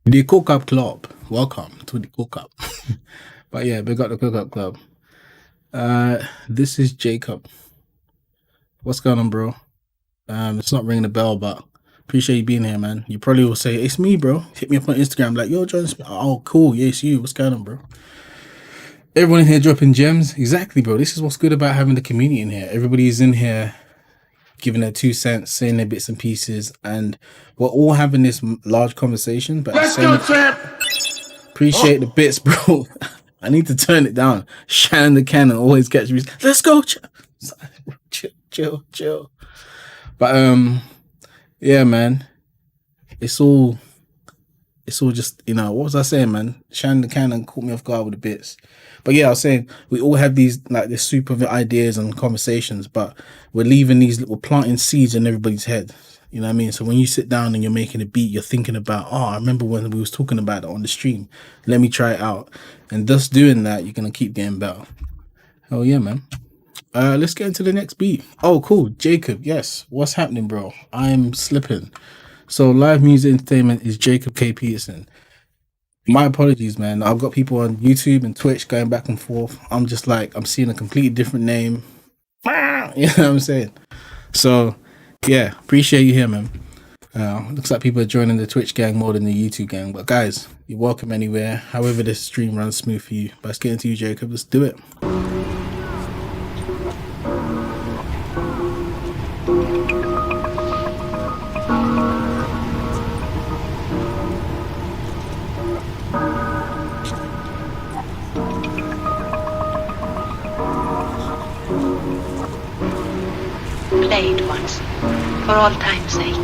The Cook-Up Club. Welcome to the Cook-Up. But yeah, we got the Cook-Up Club. This is Jacob. What's going on, bro? It's not ringing a bell, but appreciate you being here, man. You probably will say, it's me, bro. Hit me up on Instagram, like, yo, John Smith. Oh, cool. Yeah, it's you. What's going on, bro? Everyone in here dropping gems. Exactly, bro. This is what's good about having the community in here. Everybody's in here giving their 2 cents, saying their bits and pieces, and we're all having this large conversation. But let's go, champ. Appreciate the bits, bro. I need to turn it down. Shannon the Cannon always gets me. Let's go, champ. Chill. But yeah, man. It's all just, you know, what was I saying, man? Shannon the Cannon caught me off guard with the bits. But yeah, I was saying we all have these, like, this super ideas and conversations, but we're planting seeds in everybody's head. You know what I mean? So when you sit down and you're making a beat, you're thinking about, oh, I remember when we was talking about it on the stream. Let me try it out. And just doing that, you're gonna keep getting better. Oh yeah, man. Let's get into the next beat. Oh, cool. Jacob, yes. What's happening, bro? I'm slipping. So Live Music Entertainment is Jacob K. Peterson. My apologies, man. I've got people on YouTube and Twitch going back and forth. I'm just like, I'm seeing a completely different name. You know what I'm saying? So, yeah, appreciate you here, man. Looks like people are joining the Twitch gang more than the YouTube gang. But guys, you're welcome anywhere. However this stream runs smooth for you. But let's get into you, Jacob. Let's do it. Played once, for all time's sake.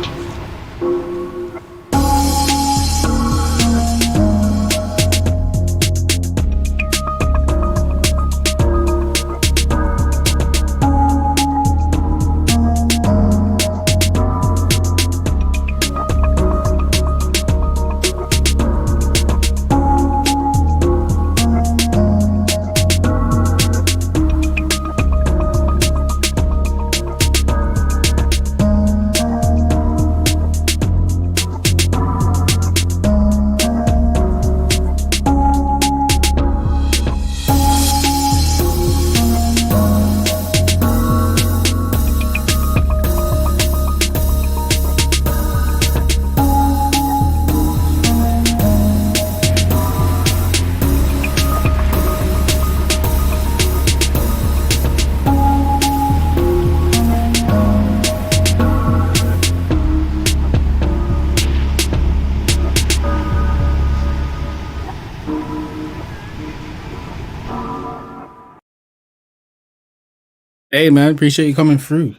Hey man, appreciate you coming through.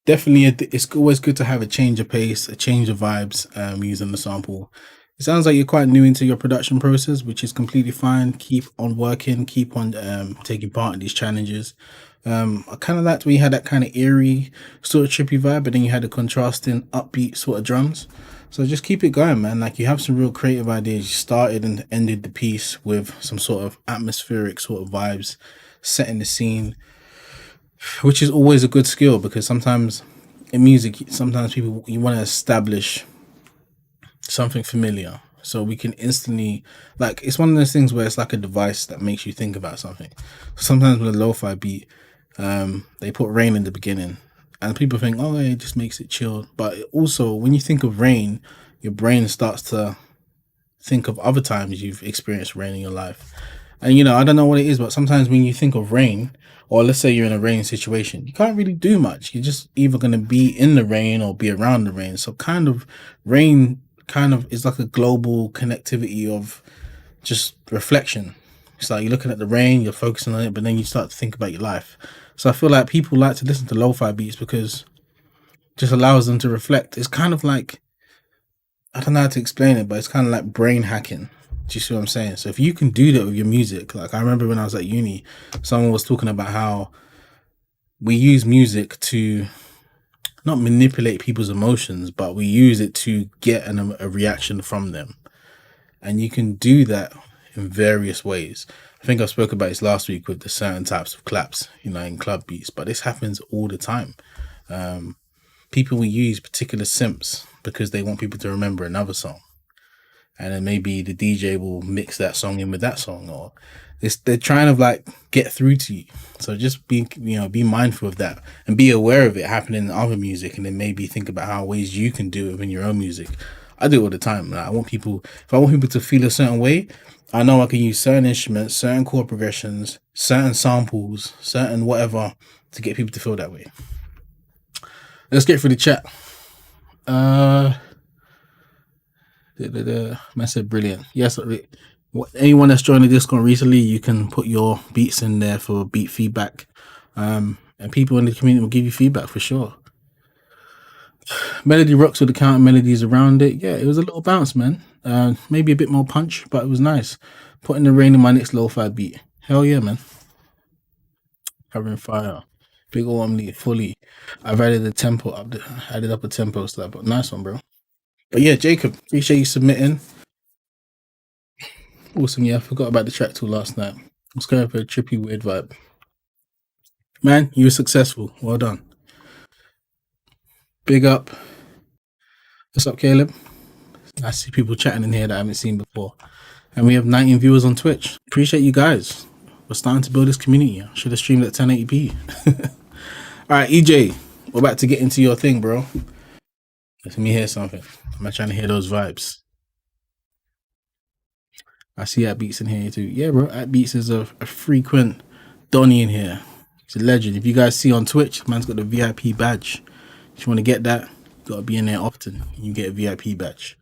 Definitely, it's always good to have a change of pace, a change of vibes using the sample. It sounds like you're quite new into your production process, which is completely fine. Keep on working, keep on taking part in these challenges. I kind of liked when you had that kind of eerie, sort of trippy vibe, but then you had the contrasting, upbeat sort of drums. So just keep it going, man. Like you have some real creative ideas. You started and ended the piece with some sort of atmospheric sort of vibes, setting the scene, which is always a good skill because sometimes in music, sometimes people you want to establish something familiar so we can instantly, like, it's one of those things where it's like a device that makes you think about something. Sometimes with a lo-fi beat, they put rain in the beginning and people think, oh yeah, it just makes it chill, but also when you think of rain, your brain starts to think of other times you've experienced rain in your life. And I don't know what it is, but sometimes when you think of rain, or let's say you're in a rain situation, you can't really do much. You're just either going to be in the rain or be around the rain. So kind of rain kind of is like a global connectivity of just reflection. It's like you're looking at the rain, you're focusing on it, but then you start to think about your life. So I feel like people like to listen to lo-fi beats because it just allows them to reflect. It's kind of like, I don't know how to explain it, but it's kind of like brain hacking. Do you see what I'm saying? So if you can do that with your music, like I remember when I was at uni, someone was talking about how we use music to not manipulate people's emotions, but we use it to get a reaction from them. And you can do that in various ways. I think I spoke about this last week with the certain types of claps, in club beats, but this happens all the time. People will use particular simps because they want people to remember another song. And then maybe the DJ will mix that song in with that song, or they're trying to like get through to you. So just be mindful of that and be aware of it happening in other music, and then maybe think about how ways you can do it in your own music. I do it all the time. Like, if I want people to feel a certain way, I know I can use certain instruments, certain chord progressions, certain samples, certain whatever to get people to feel that way. Let's get through the chat. Man said brilliant. Yes, anyone that's joined the Discord recently, you can put your beats in there for beat feedback, and people in the community will give you feedback for sure. Melody rocks with the counter melodies around it. Yeah, it was a little bounce, man. Maybe a bit more punch, but it was nice. Putting the rain in my next lo-fi beat. Hell yeah, man. Covering fire. Big Otumlee fully. I've added a tempo up. Added up a tempo to that, but nice one, bro. But yeah, Jacob, appreciate you submitting. Awesome. Yeah, I forgot about the track till last night. Let's go for a trippy, weird vibe. Man, you were successful. Well done. Big up. What's up, Caleb? I see people chatting in here that I haven't seen before. And we have 19 viewers on Twitch. Appreciate you guys. We're starting to build this community. I should have streamed at 1080p. All right, EJ, we're about to get into your thing, bro. Let me hear something. I'm trying to hear those vibes. I see At Beats in here too. Yeah, bro. At Beats is a frequent Donnie in here. He's a legend. If you guys see on Twitch, man's got the VIP badge. If you want to get that, you got to be in there often. You get a VIP badge.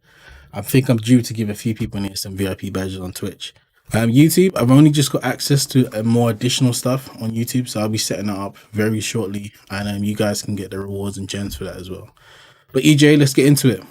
I think I'm due to give a few people in here some VIP badges on Twitch. YouTube, I've only just got access to more additional stuff on YouTube, so I'll be setting that up very shortly, and you guys can get the rewards and gems for that as well. But EJ, let's get into it.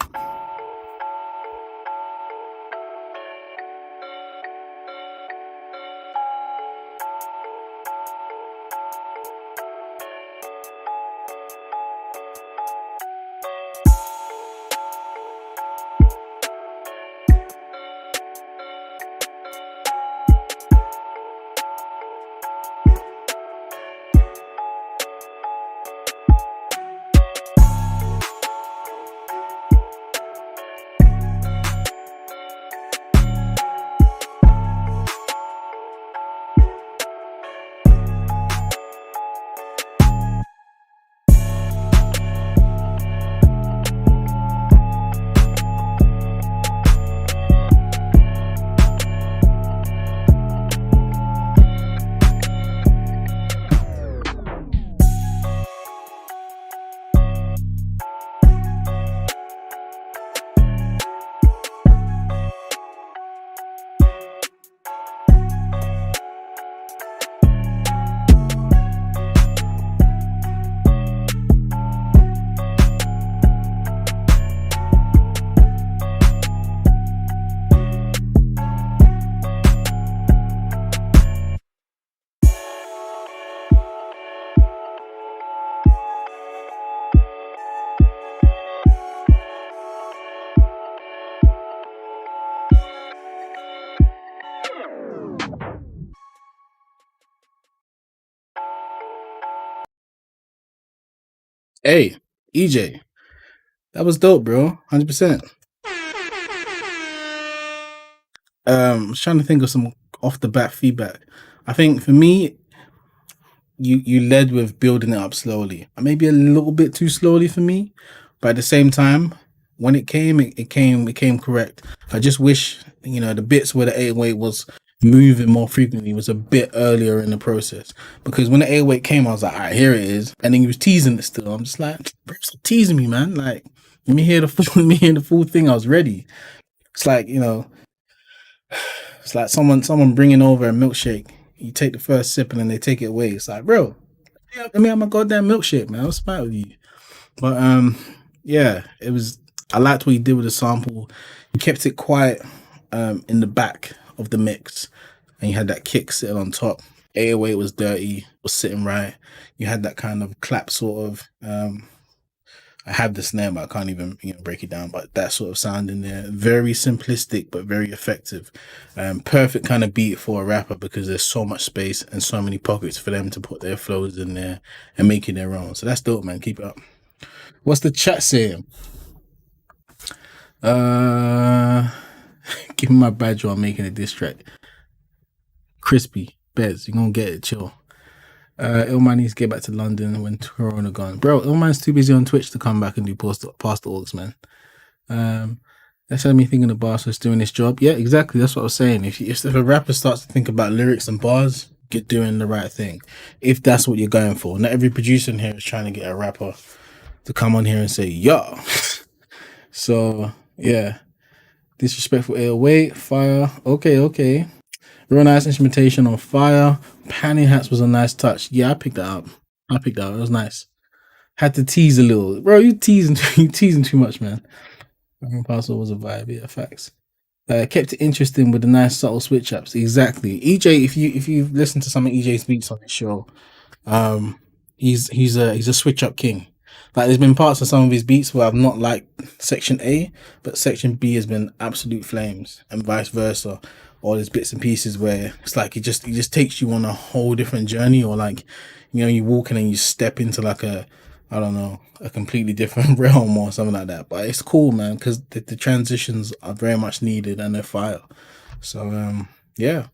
Hey, EJ, that was dope, bro. 100%. I was trying to think of some off the bat feedback. I think for me, you led with building it up slowly, maybe a little bit too slowly for me, but at the same time, when it came, it came correct. I just wish the bits where the 808 was moving more frequently was a bit earlier in the process, because when the 808 came, I was like, all right, here it is, and then he was teasing it still. I'm just like, bro, stop teasing me, man. Like, let me hear the full, let me hear the full thing. I was ready. It's like it's like someone bringing over a milkshake. You take the first sip and then they take it away. It's like, bro, let me have my goddamn milkshake, man. What's the matter with you? But yeah, it was. I liked what he did with the sample. He kept it quiet in the back of the mix, and you had that kick sitting on top. 808 was dirty, was sitting right. You had that kind of clap sort of. I have the snare, but I can't even break it down. But that sort of sound in there, very simplistic but very effective. Perfect kind of beat for a rapper, because there's so much space and so many pockets for them to put their flows in there and make it their own. So that's dope, man. Keep it up. What's the chat saying? Give me my badge while I'm making a diss track. Krispy, B.E.Z, you're gonna get it, chill. Illman needs to get back to London when Corona gone. Bro, Illman's too busy on Twitch to come back and do past the orgs, man. That's had me thinking the bars was doing this job. Yeah, exactly. That's what I was saying. If a rapper starts to think about lyrics and bars, you're doing the right thing. If that's what you're going for. Not every producer in here is trying to get a rapper to come on here and say, yo. So, yeah. Disrespectful 808, fire. Okay. Real nice instrumentation on fire. Panning hats was a nice touch. Yeah, I picked that up. It was nice. Had to tease a little. Bro, you teasing too much, man. Parcel was a vibe, yeah, facts. Kept it interesting with the nice subtle switch ups. Exactly. EJ, if you've listened to some of EJ's beats on this show, he's a switch up king. Like, there's been parts of some of his beats where I've not liked section A, but section B has been absolute flames, and vice versa. All these bits and pieces where it's like it just takes you on a whole different journey, or like you walk in and you step into like a completely different realm or something like that. But it's cool, man, because the transitions are very much needed and they're fire. So yeah,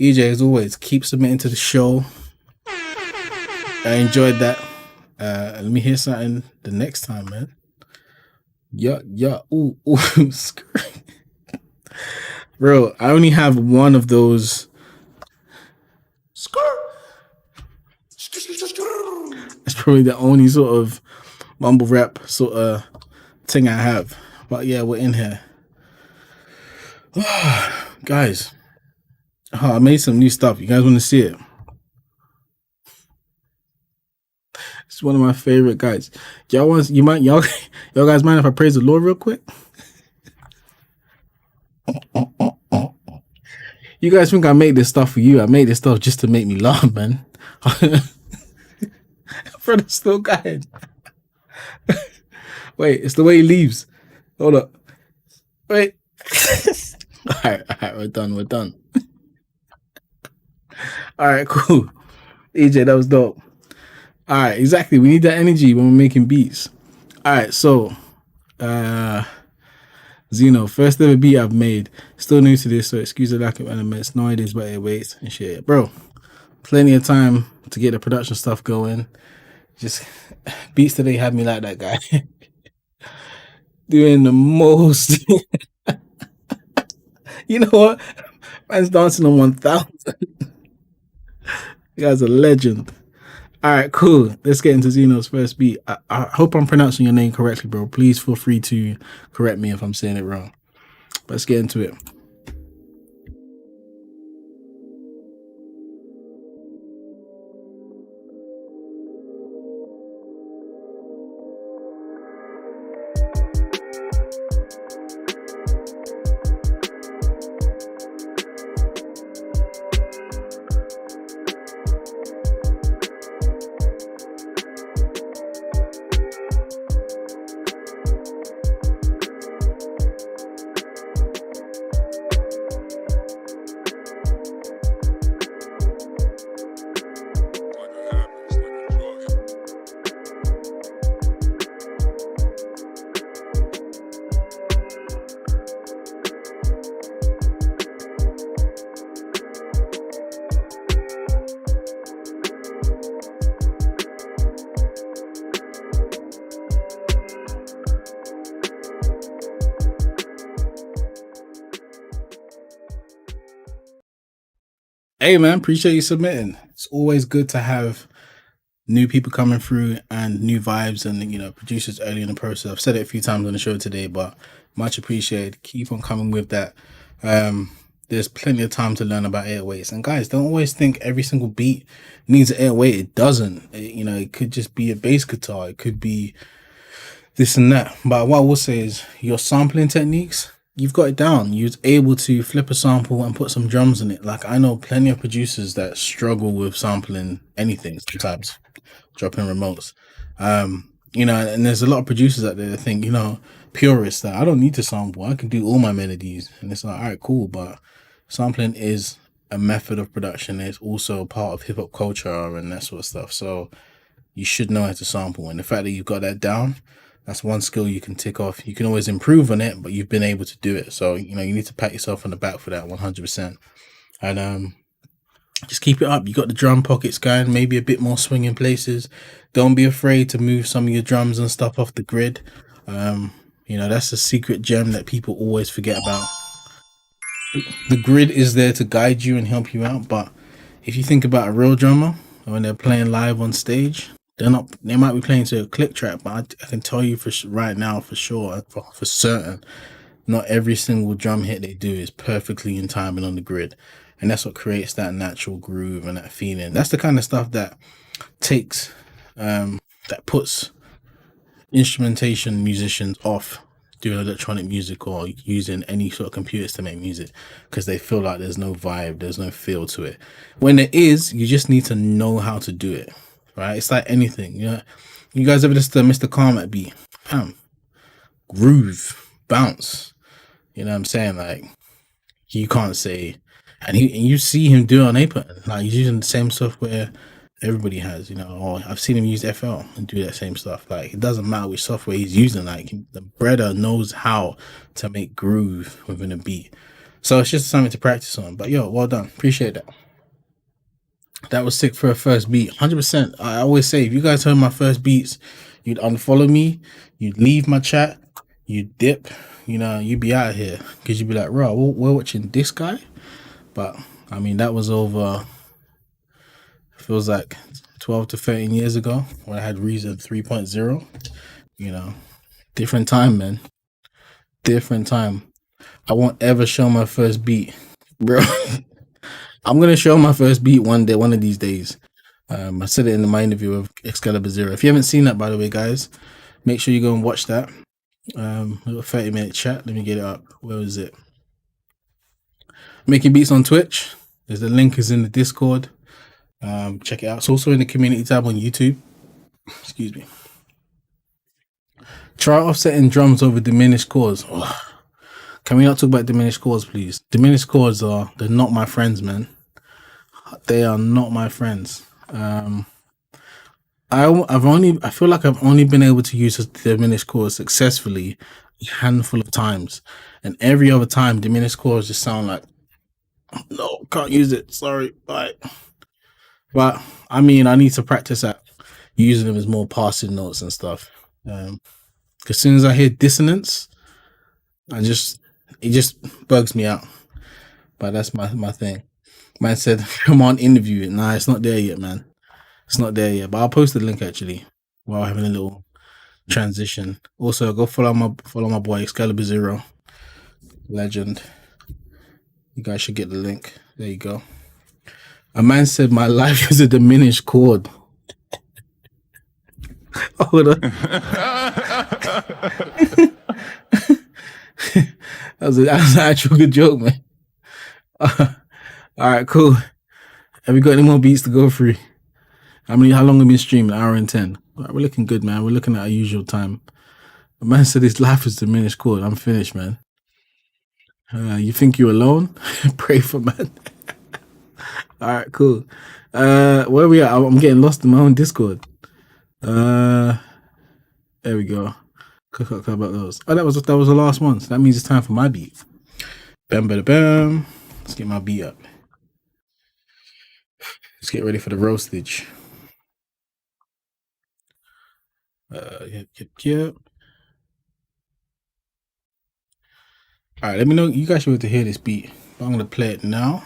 EJ, as always, keep submitting to the show. I enjoyed that. Let me hear something the next time, man. Yeah, ooh, bro, I only have one of those. That's probably the only sort of mumble rap sort of thing I have. But yeah, we're in here. Guys, I made some new stuff. You guys want to see it? It's one of my favorite guys. Y'all guys mind if I praise the Lord real quick? You guys think I made this stuff for you? I made this stuff just to make me laugh, man. Brother still going. Wait, it's the way he leaves. Hold up. Wait. All right, we're done. All right, cool. EJ, that was dope. All right, exactly. We need that energy when we're making beats. All right, so Zeno, first ever beat I've made. Still new to this, so excuse the lack of elements. No ideas about it waits and shit. Bro, plenty of time to get the production stuff going. Just beats today had me like that guy. Doing the most. You know what? Man's dancing on 1,000. You guys are a legend. All right, cool. Let's get into Zeno's first beat. I hope I'm pronouncing your name correctly, bro. Please feel free to correct me if I'm saying it wrong. But let's get into it. Hey man, appreciate you submitting. It's always good to have new people coming through and new vibes and producers early in the process. I've said it a few times on the show today, but much appreciated. Keep on coming with that. There's plenty of time to learn about 808s. And guys, don't always think every single beat needs an 808. It doesn't. It could just be a bass guitar. It could be this and that. But what I will say is your sampling techniques, you've got it down. You're able to flip a sample and put some drums in it. Like I know plenty of producers that struggle with sampling anything sometimes, dropping remotes. And there's a lot of producers out there that think, purists, that I don't need to sample. I can do all my melodies. And it's like, all right, cool. But sampling is a method of production. It's also a part of hip hop culture and that sort of stuff. So you should know how to sample. And the fact that you've got that down, that's one skill you can tick off. You can always improve on it, but you've been able to do it. So, you need to pat yourself on the back for that 100%. And just keep it up. You got the drum pockets going, maybe a bit more swing in places. Don't be afraid to move some of your drums and stuff off the grid. That's a secret gem that people always forget about. The grid is there to guide you and help you out, but if you think about a real drummer, when they're playing live on stage, they might be playing to a click track, but I can tell you right now for sure, for certain, not every single drum hit they do is perfectly in timing on the grid. And that's what creates that natural groove and that feeling. That's the kind of stuff that takes, that puts instrumentation musicians off doing electronic music or using any sort of computers to make music, because they feel like there's no vibe, there's no feel to it. When there is, you just need to know how to do it, right? It's like anything. You guys ever listen to Mr. Carmack beat? Groove, bounce. You know what I'm saying? Like, you can't say, and you see him do it on Ableton. Like, he's using the same software everybody has, or I've seen him use FL and do that same stuff. Like, it doesn't matter which software he's using. Like, the brother knows how to make groove within a beat. So it's just something to practice on. But yo, well done. Appreciate that. That was sick for a first beat. 100%. I always say, if you guys heard my first beats, you'd unfollow me, you'd leave my chat, you'd dip, you'd be out of here. Because you'd be like, bro, we're watching this guy? But, that was over, feels like 12 to 13 years ago when I had Reason 3.0. Different time, man. Different time. I won't ever show my first beat, bro. I'm going to show my first beat one of these days. I said it in my interview with Excalibur Zero. If you haven't seen that, by the way, guys, make sure you go and watch that. Little 30-minute chat. Let me get it up. Where is it? Making beats on Twitch. The link is in the Discord. Check it out. It's also in the community tab on YouTube. Excuse me. Try offsetting drums over diminished chords. Oh. Can we not talk about diminished chords, please? Diminished chords they're not my friends, man. They are not my friends. I feel like I've only been able to use diminished chords successfully a handful of times, and every other time diminished chords just sound like, no, can't use it. Sorry, bye. But I need to practice at using them as more passing notes and stuff. As soon as I hear dissonance, it just bugs me out. But that's my thing. Man said, come on, interview it. Nah, it's not there yet, man. It's not there yet. But I'll post the link actually while having a little transition. Also, go follow my boy Excalibur Zero. Legend. You guys should get the link. There you go. A man said my life is a diminished chord. Hold on. That was an actual good joke, man. All right, cool. Have we got any more beats to go through? How long have we been streaming? 1 hour and 10. All right, we're looking good, man. We're looking at our usual time. A man said his life is diminished chord. I'm finished, man. You think you're alone? Pray for man. All right, cool. Where are we at? I'm getting lost in my own Discord. There we go. How about those? Oh, that was the last one. So that means it's time for my beat. Bam, bam, bam. Let's get my beat up. Let's get ready for the roastage. Yep. All right, let me know. You guys should be able to hear this beat. But I'm gonna play it now.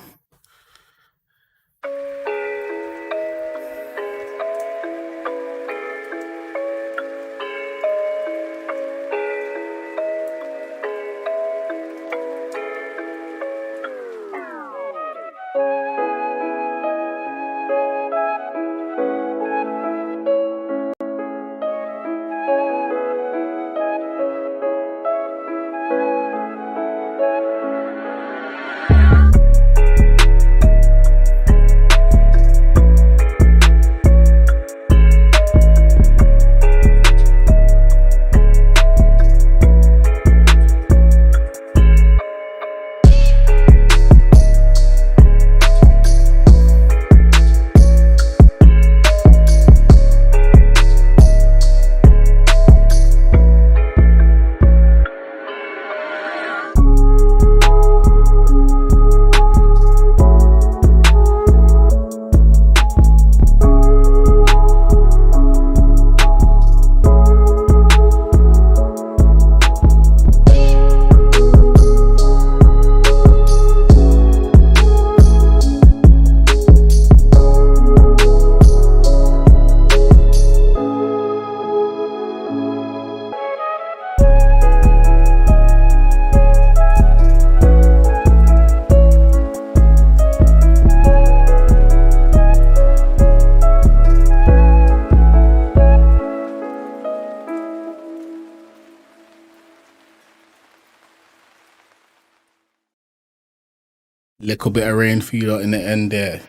Little bit of rain for you lot in the end there.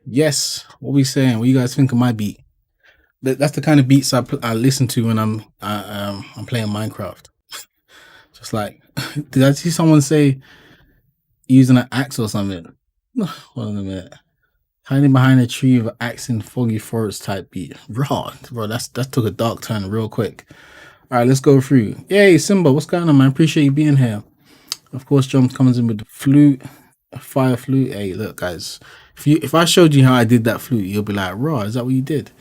Yes, what we saying? What you guys think of my beat? That's the kind of beats I listen to when I'm playing Minecraft. Just like, did I see someone say using an axe or something? Hold on a minute. Hiding behind a tree with an axe in foggy forest type beat. Raw, bro. That took a dark turn real quick. All right, let's go through. Yay, Simba, what's going on, man? Appreciate you being here. Of course, John comes in with the flute, a fire flute. Hey, look, guys. If I showed you how I did that flute, you'll be like, raw, is that what you did?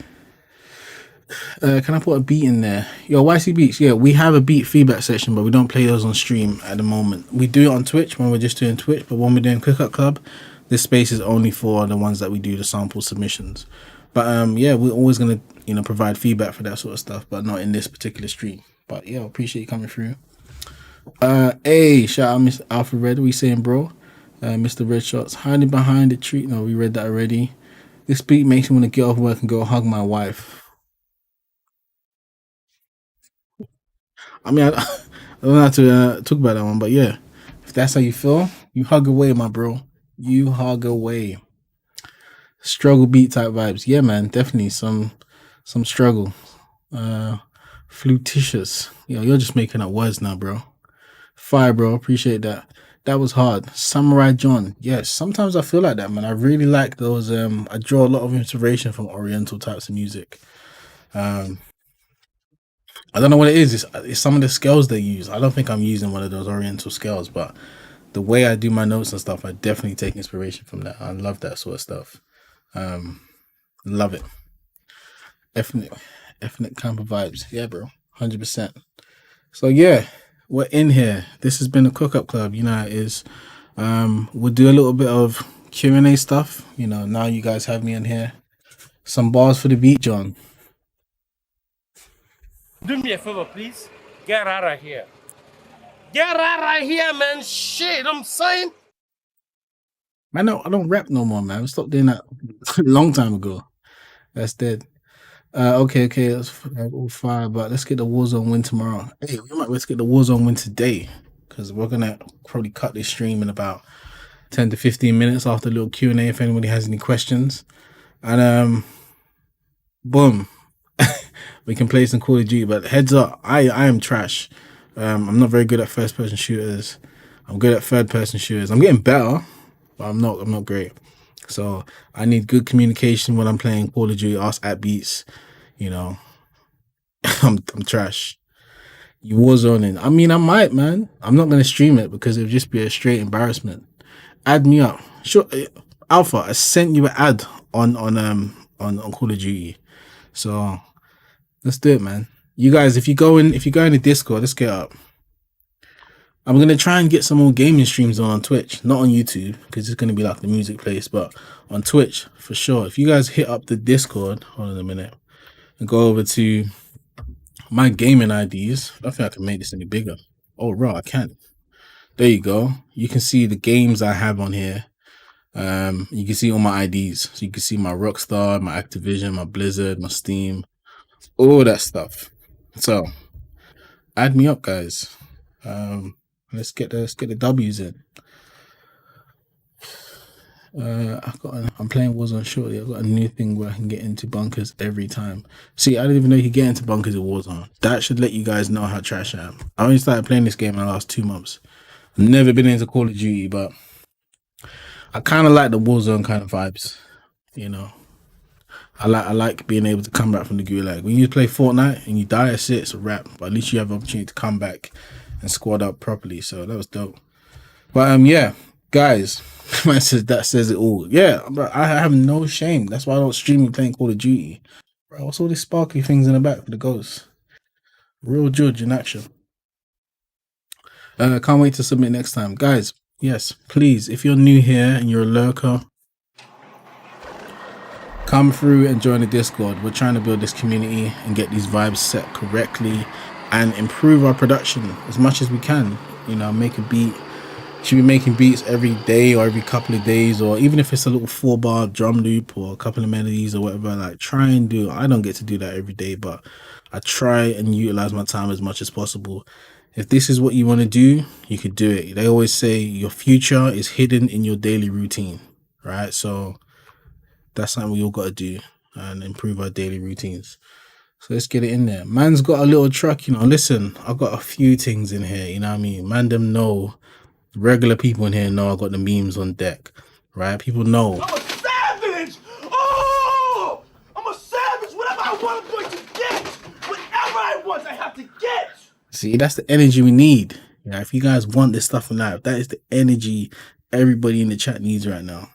Can I put a beat in there? Yo, YC Beats. Yeah, we have a beat feedback section, but we don't play those on stream at the moment. We do it on Twitch when we're just doing Twitch, but when we're doing Cook Up Club, this space is only for the ones that we do the sample submissions. But yeah, we're always gonna provide feedback for that sort of stuff, but not in this particular stream. But yeah, appreciate you coming through. Hey, shout out Mr. Alpha Red. What we saying, bro? Mr. Red Shots hiding behind the tree. No, we read that already. This beat makes me want to get off work and go hug my wife. I mean, I don't have to talk about that one, but yeah, if that's how you feel, you hug away, my bro. You hug away. Struggle beat type vibes. Yeah, man, definitely some struggle. Flutitious. Yo, you're just making up words now, bro. Fire, bro. Appreciate that. That was hard. Samurai John. Yes, sometimes I feel like that, man. I really like those. I draw a lot of inspiration from Oriental types of music. I don't know what it is. It's some of the scales they use. I don't think I'm using one of those Oriental scales, but the way I do my notes and stuff, I definitely take inspiration from that. I love that sort of stuff. Love it. Ethnic camper vibes. Yeah, bro. 100%. So yeah, we're in here. This has been a Cook Up Club. You know how it is. We'll do a little bit of Q&A stuff. Now you guys have me in here. Some bars for the beat, John. Do me a favor, please. Get out of here. Get out of here, man. Shit, I'm saying. Man, I don't rap no more, man. We stopped doing that a long time ago. That's dead. Okay, that's all fire, but let's get the Warzone win tomorrow. Hey, let's get the Warzone win today, because we're gonna probably cut this stream in about 10 to 15 minutes after a little Q&A if anybody has any questions. And boom. We can play some Call of Duty, but heads up, I am trash. I'm not very good at first person shooters. I'm good at third person shooters. I'm getting better, but I'm not great. So I need good communication when I'm playing Call of Duty. Ask at beats, I'm trash. You Warzoning. I mean, I might, man. I'm not gonna stream it because it'll just be a straight embarrassment. Add me up. Sure, Alpha. I sent you an ad on Call of Duty. So let's do it, man. You guys, if you go in the Discord, let's get up. I'm going to try and get some more gaming streams on Twitch, not on YouTube, because it's going to be like the music place, but on Twitch, for sure. If you guys hit up the Discord, hold on a minute, and go over to my gaming IDs. I don't think I can make this any bigger. Oh, right, I can. There you go. You can see the games I have on here. You can see all my IDs. So you can see my Rockstar, my Activision, my Blizzard, my Steam, all that stuff. So add me up, guys. Let's get the W's in. I'm playing Warzone shortly. I've got a new thing where I can get into bunkers every time. See, I didn't even know you could get into bunkers in Warzone. That should let you guys know how trash I am. I only started playing this game in the last 2 months. I've never been into Call of Duty, but I kind of like the Warzone kind of vibes. I like being able to come back from the gulag. When you play Fortnite and you die, it's a wrap. But at least you have the opportunity to come back and squad up properly. So that was dope. But yeah, guys, man says that says it all. Yeah, but I have no shame. That's why I don't stream me playing Call of Duty. Bro, what's all these sparkly things in the back for the ghosts? Real judge in action. Can't wait to submit next time. Guys, yes, please, if you're new here and you're a lurker, come through and join the Discord. We're trying to build this community and get these vibes set correctly and improve our production as much as we can. Make a beat. Should be making beats every day or every couple of days, or even if it's a little 4-bar drum loop or a couple of melodies or whatever, like try and do. I don't get to do that every day, but I try and utilize my time as much as possible if this is what you want to do, you could do it. They always say your future is hidden in your daily routine, right? So that's something we all got to do and improve our daily routines. So let's get it in there. Man's got a little truck, you know. Listen, I've got a few things in here, you know what I mean? Man, them know, regular people in here know I got the memes on deck, right? People know. I'm a savage! Oh! I'm a savage! Whatever I want, I'm going to get! Whatever I want, I have to get! See, that's the energy we need. You know, if you guys want this stuff in life, that is the energy everybody in the chat needs right now,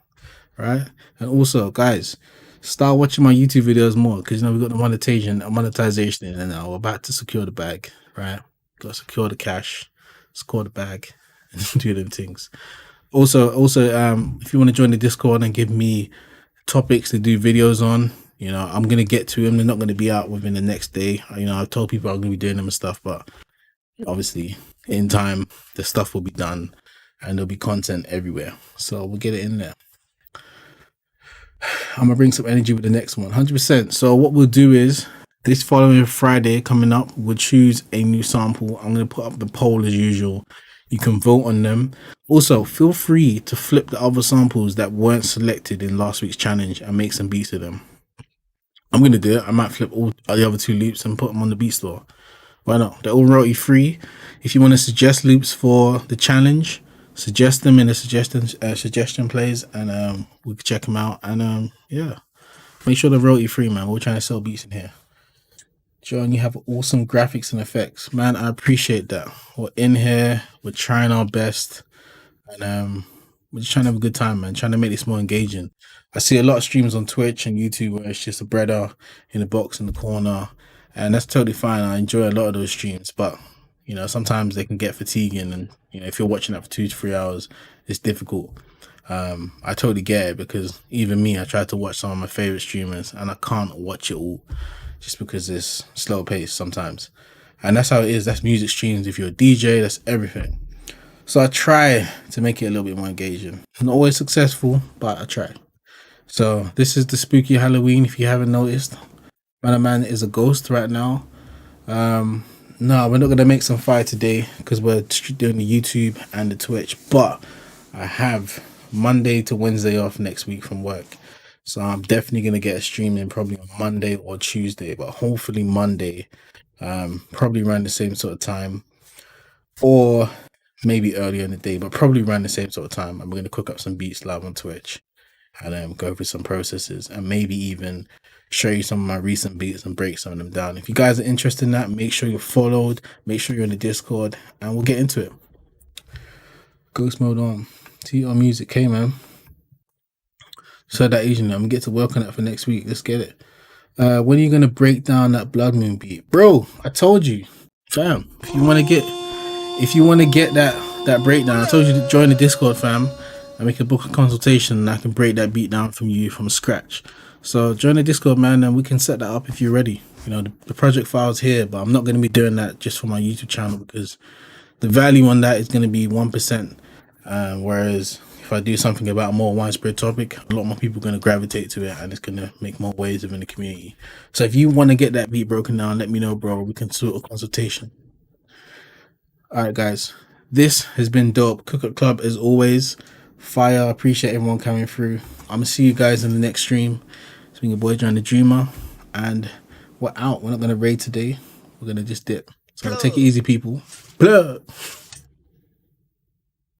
right? And also, guys, start watching my YouTube videos more, because you know we got the monetization in, and now we're about to secure the bag, right? Got to secure the cash, score the bag, and do them things. Also, if you want to join the Discord and give me topics to do videos on, you know, I'm gonna get to them. They're not gonna be out within the next day. You know, I've told people I'm gonna be doing them and stuff, but obviously in time the stuff will be done and there'll be content everywhere. So we'll get it in there. I'm gonna bring some energy with the next one, 100%. So what we'll do is this following Friday coming up, we'll choose a new sample. I'm gonna put up the poll as usual. You can vote on them. Also, feel free to flip the other samples that weren't selected in last week's challenge and make some beats of them. I'm gonna do it. I might flip all the other 2 loops and put them on the beat store. Why not? They're all royalty free. If you want to suggest loops for the challenge, suggest them in the suggestion plays, and we can check them out. And yeah, make sure they're royalty free, man. We're trying to sell beats in here. John, you have awesome graphics and effects, man. I appreciate that. We're in here, we're trying our best, and we're just trying to have a good time, man. Trying to make this more engaging. I see a lot of streams on Twitch and YouTube where it's just a breader in a box in the corner, and that's totally fine. I enjoy a lot of those streams, but you know, sometimes they can get fatiguing, and you know, if you're watching that for 2 to 3 hours, it's difficult. I totally get it, because even me, I try to watch some of my favorite streamers and I can't watch it all just because it's slow paced sometimes. And that's how it is. That's music streams. If you're a DJ, that's everything. So I try to make it a little bit more engaging. Not always successful, but I try. So this is the spooky Halloween. If you haven't noticed, man is a ghost right now. No, we're not gonna make some fire today because we're doing the YouTube and the Twitch, but I have Monday to Wednesday off next week from work, so I'm definitely gonna get a stream in probably on Monday or Tuesday, but hopefully Monday, probably around the same sort of time, or maybe earlier in the day, but probably around the same sort of time. I'm gonna cook up some beats live on Twitch and go through some processes and maybe even show you some of my recent beats and break some of them down. If you guys are interested in that, make sure you're followed, make sure you're in the Discord, and we'll get into it. Ghost mode on. TR music, okay, man. So that Asian, I'm gonna get to work on it for next week. Let's get it. When are you gonna break down that Blood Moon beat, bro? I told you, fam. If you want to get that breakdown, I told you to join the Discord, fam. And we can book a consultation and I can break that beat down from you from scratch. So join the Discord, man, and we can set that up if you're ready. You know, the project file's here, but I'm not going to be doing that just for my YouTube channel because the value on that is going to be 1%. Whereas if I do something about a more widespread topic, a lot more people are going to gravitate to it and it's going to make more waves within the community. So if you want to get that beat broken down, let me know, bro. We can sort a consultation. All right, guys. This has been dope. Cook Up Club as always. Fire. Appreciate everyone coming through. I'm going to see you guys in the next stream. It's been your boy John the Dreamer, and we're out. We're not going to raid today. We're going to just dip. So take it easy, people. Plug.